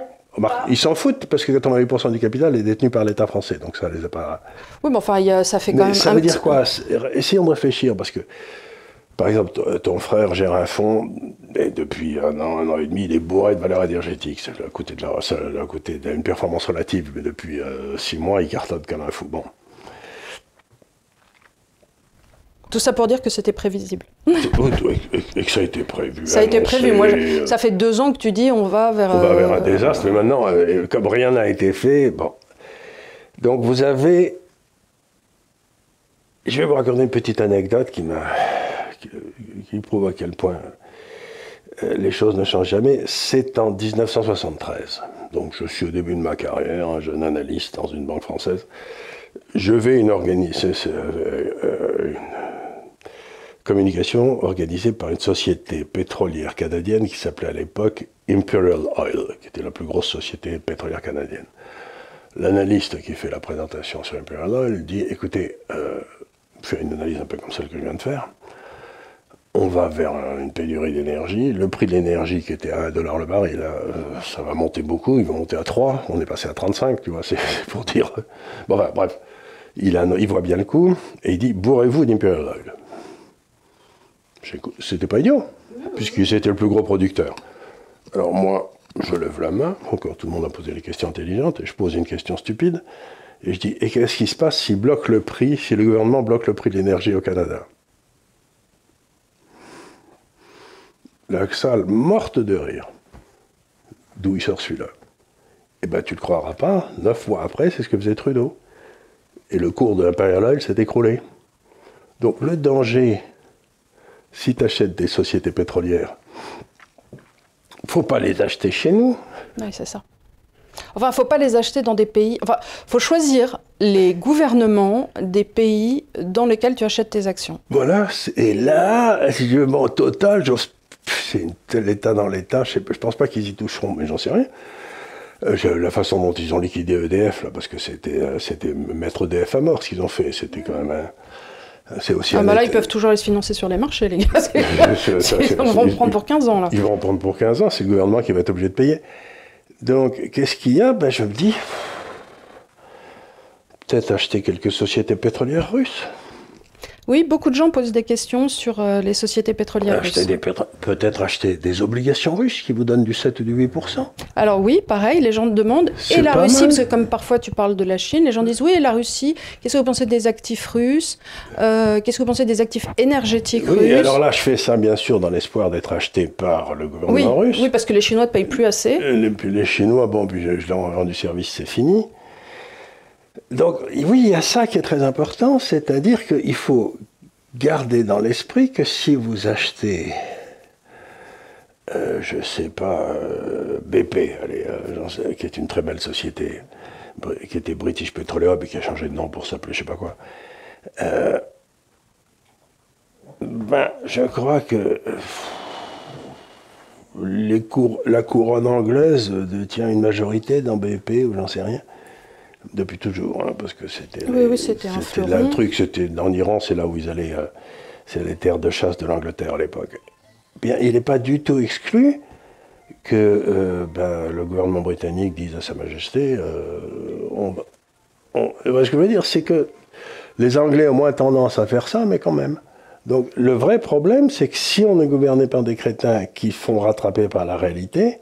Ils s'en foutent parce que 88% du capital est détenu par l'État français, donc ça les a pas... Oui, mais enfin, ça fait quand même... Ça veut dire quoi? Essayons de réfléchir, parce que, par exemple, ton frère gère un fonds, et depuis un an et demi, il est bourré de valeurs énergétiques. Ça lui a coûté d'une performance relative, mais depuis 6 mois, il cartonne comme un fou. Bon. Tout ça pour dire que c'était prévisible. Et que ça a été prévu. Ça a été prévu. Moi, ça fait 2 ans que tu dis on va vers un désastre, mais maintenant, comme rien n'a été fait, bon. Donc vous avez... Je vais vous raconter une petite anecdote qui prouve à quel point les choses ne changent jamais. C'est en 1973. Donc je suis au début de ma carrière, un jeune analyste dans une banque française. Je vais une communication organisée par une société pétrolière canadienne qui s'appelait à l'époque Imperial Oil, qui était la plus grosse société pétrolière canadienne. L'analyste qui fait la présentation sur Imperial Oil dit, écoutez, faire une analyse un peu comme celle que je viens de faire, on va vers une pénurie d'énergie, le prix de l'énergie qui était à $1 le baril, ça va monter beaucoup, il va monter à 3, on est passé à 35, tu vois, c'est pour dire... Bon, enfin, bref, il voit bien le coup, et il dit, bourrez-vous d'Imperial Oil. C'était pas idiot, puisque c'était le plus gros producteur. Alors moi, je lève la main, encore tout le monde a posé des questions intelligentes, et je pose une question stupide, et je dis, et qu'est-ce qui se passe si le gouvernement bloque le prix de l'énergie au Canada? La salle morte de rire. d'où il sort celui-là. Eh bien, tu ne le croiras pas, 9 mois après, c'est ce que faisait Trudeau. Et le cours de l'Imperial Oil s'est écroulé. Donc le danger, si tu achètes des sociétés pétrolières, il ne faut pas les acheter chez nous. Oui, c'est ça. Enfin, il ne faut pas les acheter dans des pays... Enfin, il faut choisir les gouvernements des pays dans lesquels tu achètes tes actions. Voilà, et là, si je m'en total, c'est un tel état dans l'état, je ne pense pas qu'ils y toucheront, mais j'en sais rien. La façon dont ils ont liquidé EDF, là, parce que c'était mettre EDF à mort, ce qu'ils ont fait, c'était quand même... c'est aussi là, ils peuvent toujours aller se financer sur les marchés, les gars. Ils vont en prendre pour 15 ans, là. Ils vont en prendre pour 15 ans, c'est le gouvernement qui va être obligé de payer. Donc, qu'est-ce qu'il y a? Ben, je me dis, peut-être acheter quelques sociétés pétrolières russes. Oui, beaucoup de gens posent des questions sur les sociétés pétrolières russes. Peut-être acheter des obligations russes qui vous donnent du 7 ou du 8%. Alors oui, pareil, les gens te demandent. Et la Russie, parce que comme parfois tu parles de la Chine, les gens disent oui, et la Russie, qu'est-ce que vous pensez des actifs russes? Qu'est-ce que vous pensez des actifs énergétiques russes? Oui, alors là, je fais ça bien sûr dans l'espoir d'être acheté par le gouvernement russe. Oui, parce que les Chinois ne payent plus assez. Les Chinois, bon, puis je leur ai rendu service, c'est fini. Donc oui, il y a ça qui est très important, c'est-à-dire qu'il faut garder dans l'esprit que si vous achetez, je ne sais pas, BP, allez, qui est une très belle société, qui était British Petroleum et qui a changé de nom pour s'appeler je ne sais pas quoi, je crois que la couronne anglaise détient une majorité dans BP ou j'en sais rien. Depuis toujours, hein, parce que c'était le truc, c'était en Iran, c'est là où ils allaient, c'est les terres de chasse de l'Angleterre à l'époque. Bien, il n'est pas du tout exclu que le gouvernement britannique dise à Sa Majesté, ce que je veux dire, c'est que les Anglais ont moins tendance à faire ça, mais quand même. Donc le vrai problème, c'est que si on est gouverné par des crétins qui font rattraper par la réalité,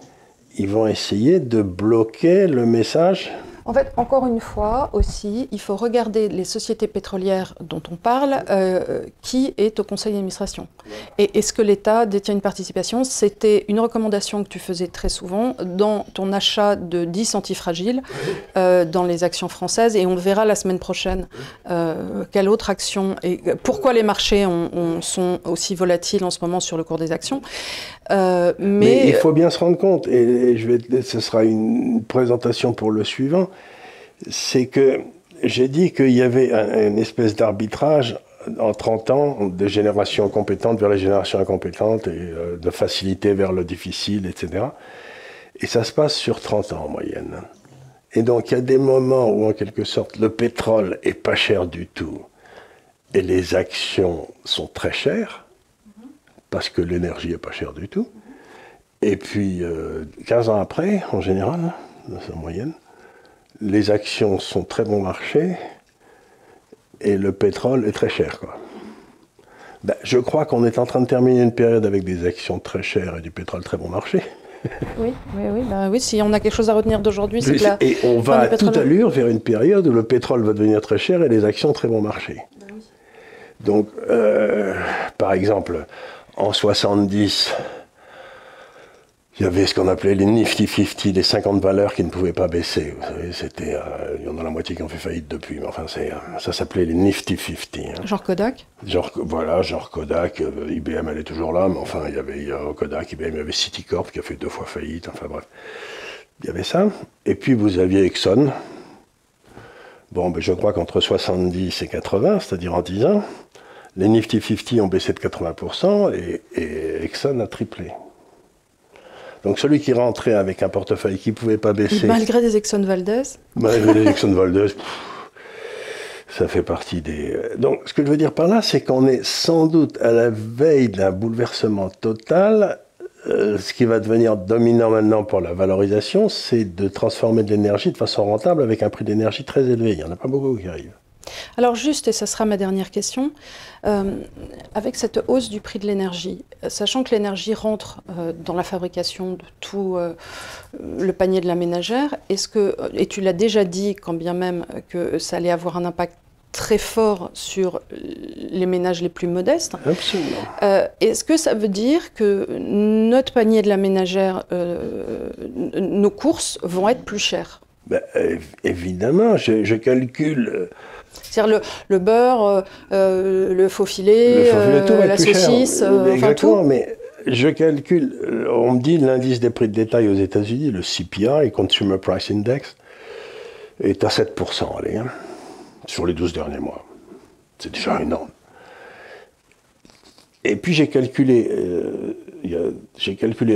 ils vont essayer de bloquer le message. En fait, encore une fois aussi, il faut regarder les sociétés pétrolières dont on parle, qui est au conseil d'administration. Et est-ce que l'État détient une participation? C'était une recommandation que tu faisais très souvent dans ton achat de 10 antifragiles dans les actions françaises. Et on verra la semaine prochaine quelle autre action et pourquoi les marchés sont aussi volatiles en ce moment sur le cours des actions. Mais il faut bien se rendre compte, et ce sera une présentation pour le suivant, c'est que j'ai dit qu'il y avait une espèce d'arbitrage en 30 ans de générations compétentes vers les générations incompétentes et de facilité vers le difficile, etc. Et ça se passe sur 30 ans en moyenne. Et donc il y a des moments où en quelque sorte le pétrole est pas cher du tout et les actions sont très chères parce que l'énergie est pas chère du tout. Et puis 15 ans après, en général, en moyenne, les actions sont très bon marché et le pétrole est très cher, quoi. Je crois qu'on est en train de terminer une période avec des actions très chères et du pétrole très bon marché. Oui, si on a quelque chose à retenir d'aujourd'hui, c'est que et on va à toute allure vers une période où le pétrole va devenir très cher et les actions très bon marché. Oui. Donc, par exemple, en 70, il y avait ce qu'on appelait les Nifty 50, les 50 valeurs qui ne pouvaient pas baisser. Vous savez, c'était, il y en a la moitié qui ont fait faillite depuis, mais enfin, ça s'appelait les Nifty 50. Hein. Genre Kodak? Genre Kodak, IBM elle est toujours là, mais enfin, il y avait Kodak, IBM, il y avait Citicorp qui a fait 2 fois faillite, enfin bref. Il y avait ça. Et puis vous aviez Exxon. Bon, je crois qu'entre 70 et 80, c'est-à-dire en 10 ans, les Nifty 50 ont baissé de 80% et Exxon a triplé. Donc celui qui rentrait avec un portefeuille qui ne pouvait pas baisser... Malgré des Exxon Valdez? Malgré des Exxon Valdez, ça fait partie des... Donc ce que je veux dire par là, c'est qu'on est sans doute à la veille d'un bouleversement total. Ce qui va devenir dominant maintenant pour la valorisation, c'est de transformer de l'énergie de façon rentable avec un prix d'énergie très élevé. Il n'y en a pas beaucoup qui arrivent. Alors juste, et ça sera ma dernière question, avec cette hausse du prix de l'énergie, sachant que l'énergie rentre dans la fabrication de tout le panier de la ménagère, est-ce que, et tu l'as déjà dit quand bien même que ça allait avoir un impact très fort sur les ménages les plus modestes. Absolument. Est-ce que ça veut dire que notre panier de la ménagère, nos courses vont être plus chères? Ben, évidemment, je calcule... C'est-à-dire le beurre, le faux filet, la saucisse, enfin tout. Mais je calcule, on me dit l'indice des prix de détail aux États-Unis, le CPI, Consumer Price Index, est à 7%, allez, hein, sur les 12 derniers mois. C'est déjà énorme. Et puis j'ai calculé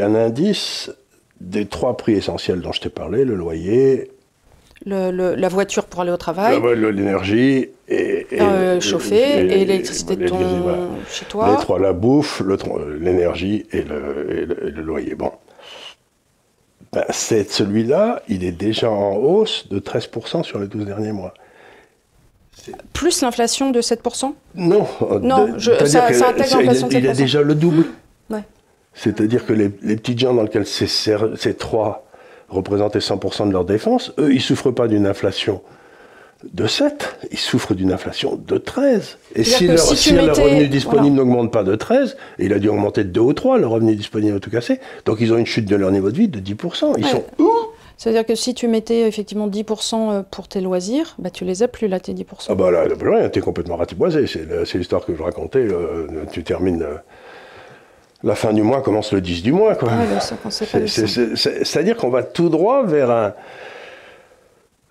un indice des 3 prix essentiels dont je t'ai parlé, le loyer, la voiture pour aller au travail, l'énergie et chauffer, et l'électricité de chez toi. Les 3, la bouffe, l'énergie et le loyer. Bon. Ben, celui-là, il est déjà en hausse de 13% sur les 12 derniers mois. Plus l'inflation de 7%? Non, ça intègre l'inflation de 7%. Il est déjà le double. Ouais. C'est-à-dire que les petits gens dans lesquels ces 3 représentaient 100% de leur défense, eux, ils ne souffrent pas d'une inflation de 7, ils souffrent d'une inflation de 13. Et si leur revenu disponible n'augmente pas de 13, et il a dû augmenter de 2 ou 3, le revenu disponible a tout cassé, donc ils ont une chute de leur niveau de vie de 10%. Ils sont où? C'est-à-dire que si tu mettais effectivement 10% pour tes loisirs, bah tu les as plus là, tes 10%. Ah bah là, plus rien, t'es complètement ratiboisé. C'est l'histoire que je racontais. Tu termines... la fin du mois commence le 10 du mois, quoi. C'est-à-dire qu'on va tout droit vers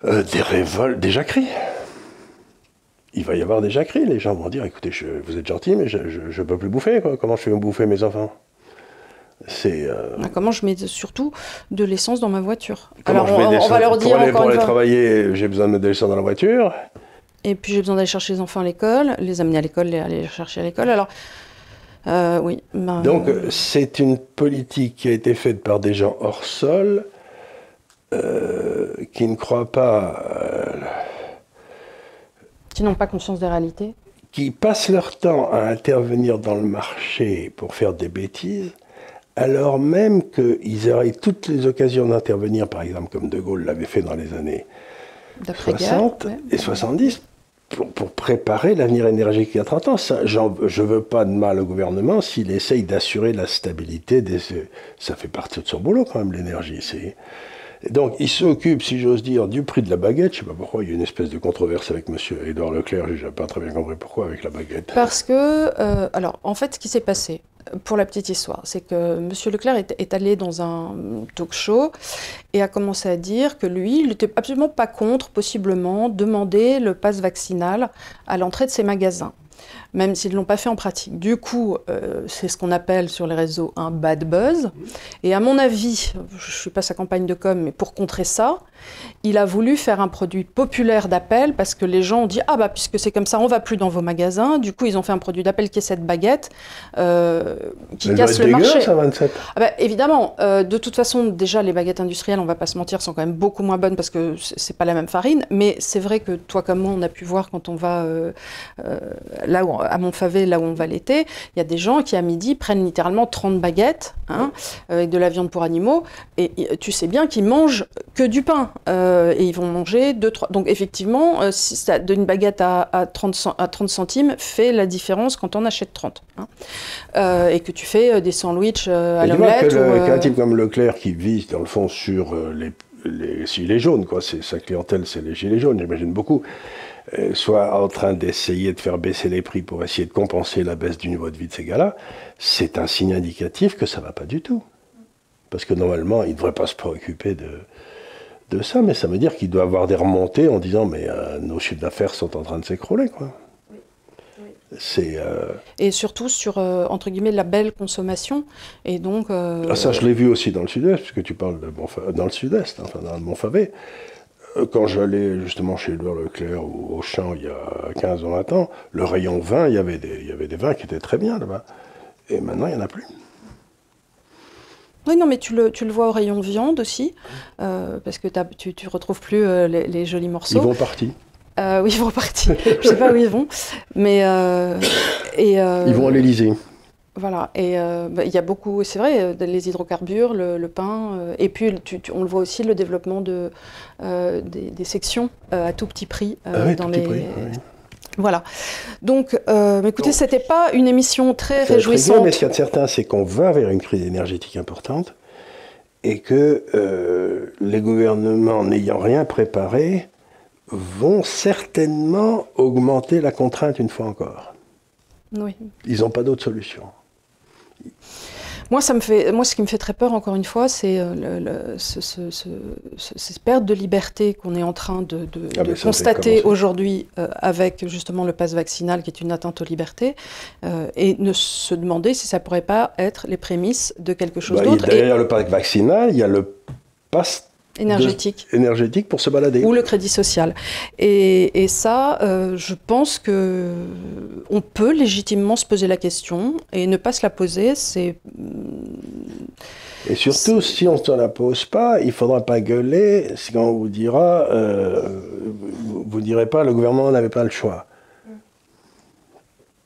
des révoltes, des jacqueries. Il va y avoir des jacqueries. Les gens vont dire, écoutez, vous êtes gentil, mais je ne peux plus bouffer, quoi. Comment je fais bouffer mes enfants? Comment je mets surtout de l'essence dans ma voiture? Alors on va leur dire pour aller travailler, j'ai besoin de mettre de l'essence dans la voiture. Et puis j'ai besoin d'aller chercher les enfants à l'école, les amener à l'école, aller les chercher à l'école. Alors oui. Donc c'est une politique qui a été faite par des gens hors sol qui ne croient pas... qui n'ont pas conscience des réalités. Qui passent leur temps à intervenir dans le marché pour faire des bêtises, alors même qu'ils auraient toutes les occasions d'intervenir, par exemple comme De Gaulle l'avait fait dans les années 60 et 70, pour préparer l'avenir énergétique à 30 ans. Je ne veux pas de mal au gouvernement s'il essaye d'assurer la stabilité. Ça fait partie de son boulot quand même, l'énergie. Donc il s'occupe, si j'ose dire, du prix de la baguette. Je ne sais pas pourquoi, il y a une espèce de controverse avec M. Édouard Leclerc, je n'ai pas très bien compris pourquoi avec la baguette. Parce que, alors en fait ce qui s'est passé, pour la petite histoire, c'est que M. Leclerc est allé dans un talk show et a commencé à dire que lui, il n'était absolument pas contre, possiblement, demander le pass vaccinal à l'entrée de ses magasins, même s'ils ne l'ont pas fait en pratique. Du coup, c'est ce qu'on appelle sur les réseaux un bad buzz. Et à mon avis, je ne suis pas sa campagne de com, mais pour contrer ça, il a voulu faire un produit populaire d'appel parce que les gens ont dit « Ah bah puisque c'est comme ça, on ne va plus dans vos magasins ». Du coup, ils ont fait un produit d'appel qui est cette baguette qui casse le marché. Ça, 27. Ah bah, évidemment, de toute façon, déjà, les baguettes industrielles, on ne va pas se mentir, sont quand même beaucoup moins bonnes parce que ce n'est pas la même farine. Mais c'est vrai que toi comme moi, on a pu voir quand on va là où, à Montfavet, là où on va l'été, il y a des gens qui à midi prennent littéralement 30 baguettes avec de la viande pour animaux et tu sais bien qu'ils mangent que du pain et ils vont manger 2-3. Donc effectivement, si ça, d'une baguette à 30 centimes fait la différence quand on achète 30. Et que tu fais des sandwichs à l'omelette. Qu'un type comme Leclerc qui vise dans le fond sur les gilets jaunes, quoi. Sa clientèle, c'est les gilets jaunes, j'imagine beaucoup, soit en train d'essayer de faire baisser les prix pour essayer de compenser la baisse du niveau de vie de ces gars-là, c'est un signe indicatif que ça ne va pas du tout. Parce que normalement, ils ne devraient pas se préoccuper de ça, mais ça veut dire qu'il doit avoir des remontées en disant mais nos chiffres d'affaires sont en train de s'écrouler, quoi. Et surtout sur, entre guillemets, la belle consommation. Et donc, ça, je l'ai vu aussi dans le sud-est, puisque tu parles dans le sud-est, enfin dans le Montfavet. Quand j'allais justement chez Édouard Leclerc ou Auchan il y a 15 ou 20 ans, le rayon vin, il y avait des vins qui étaient très bien là-bas. Et maintenant, il n'y en a plus. Oui, non, mais tu le vois au rayon viande aussi, parce que tu retrouves plus les jolis morceaux. Ils vont partir. Oui, ils vont partir. Je ne sais pas où ils vont, mais... ils vont à l'Élysée. Voilà, et il y a beaucoup, c'est vrai, les hydrocarbures, le pain, et puis on le voit aussi, le développement des sections à tout petit prix. Tout petit prix, oui. Voilà. Donc, écoutez, c'était pas une émission très réjouissante. Mais ce qu'il y a de certain, c'est qu'on va vers une crise énergétique importante et que les gouvernements n'ayant rien préparé vont certainement augmenter la contrainte une fois encore. Oui. Ils n'ont pas d'autre solution. Moi, ce qui me fait très peur, encore une fois, c'est cette perte de liberté qu'on est en train de constater aujourd'hui avec justement le pass vaccinal, qui est une atteinte aux libertés, et se demander si ça ne pourrait pas être les prémices de quelque chose d'autre. Derrière le pass vaccinal, il y a le pass énergétique pour se balader. Ou le crédit social. Et ça, je pense qu'on peut légitimement se poser la question, et ne pas se la poser, c'est... Et surtout, si on ne se la pose pas, il ne faudra pas gueuler quand on vous dira, vous ne direz pas, le gouvernement n'avait pas le choix.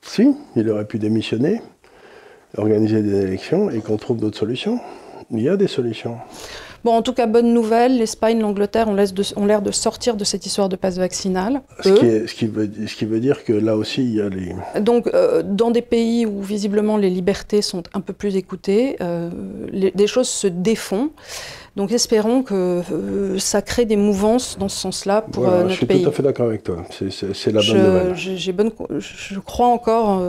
Si, il aurait pu démissionner, organiser des élections, et qu'on trouve d'autres solutions. Il y a des solutions. Bon, en tout cas, bonne nouvelle, l'Espagne, l'Angleterre ont l'air de sortir de cette histoire de passe vaccinal. Ce qui veut dire que là aussi, il y a les... Donc, dans des pays où visiblement les libertés sont un peu plus écoutées, des choses se défont. Donc, espérons que ça crée des mouvances dans ce sens-là pour notre pays. Je suis tout à fait d'accord avec toi. C'est la bonne nouvelle. Je crois encore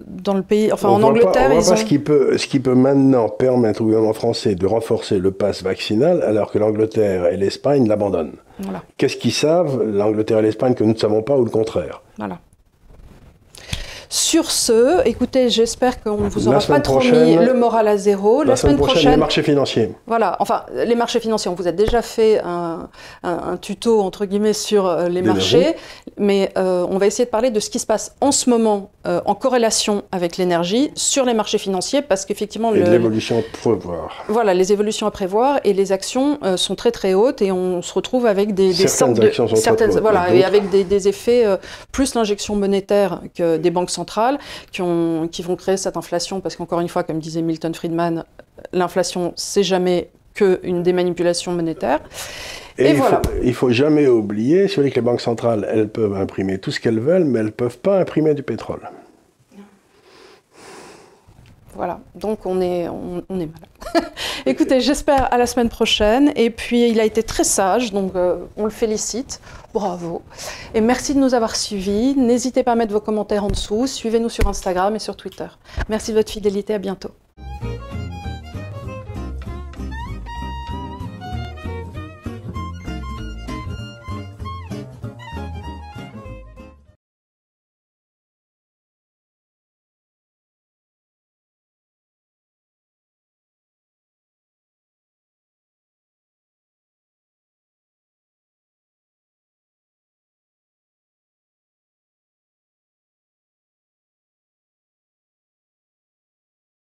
dans le pays. Enfin, en Angleterre, on voit pas ce qui peut maintenant permettre au gouvernement français de renforcer le pass vaccinal, alors que l'Angleterre et l'Espagne l'abandonnent. Voilà. Qu'est-ce qu'ils savent, l'Angleterre et l'Espagne, que nous ne savons pas, ou le contraire? Voilà. Sur ce, écoutez, j'espère qu'on ne vous aura pas trop mis le moral à zéro. La semaine prochaine, les marchés financiers. Voilà, enfin, les marchés financiers, on vous a déjà fait un tuto, entre guillemets, sur les marchés, mais on va essayer de parler de ce qui se passe en ce moment en corrélation avec l'énergie sur les marchés financiers, parce qu'effectivement... Et de l'évolution à prévoir. Voilà, les évolutions à prévoir, et les actions sont très très hautes, et on se retrouve avec certaines actions sont très hautes, voilà, et avec des effets, plus l'injection monétaire que des banques centrales, qui vont créer cette inflation, parce qu'encore une fois, comme disait Milton Friedman, l'inflation, c'est jamais qu'une démanipulation monétaire. Et voilà. Il ne faut jamais oublier, si vous voulez, que les banques centrales, elles peuvent imprimer tout ce qu'elles veulent, mais elles ne peuvent pas imprimer du pétrole. Voilà, donc on est malade. Écoutez, j'espère à la semaine prochaine. Et puis, il a été très sage, donc on le félicite. Bravo. Et merci de nous avoir suivis. N'hésitez pas à mettre vos commentaires en dessous. Suivez-nous sur Instagram et sur Twitter. Merci de votre fidélité. À bientôt.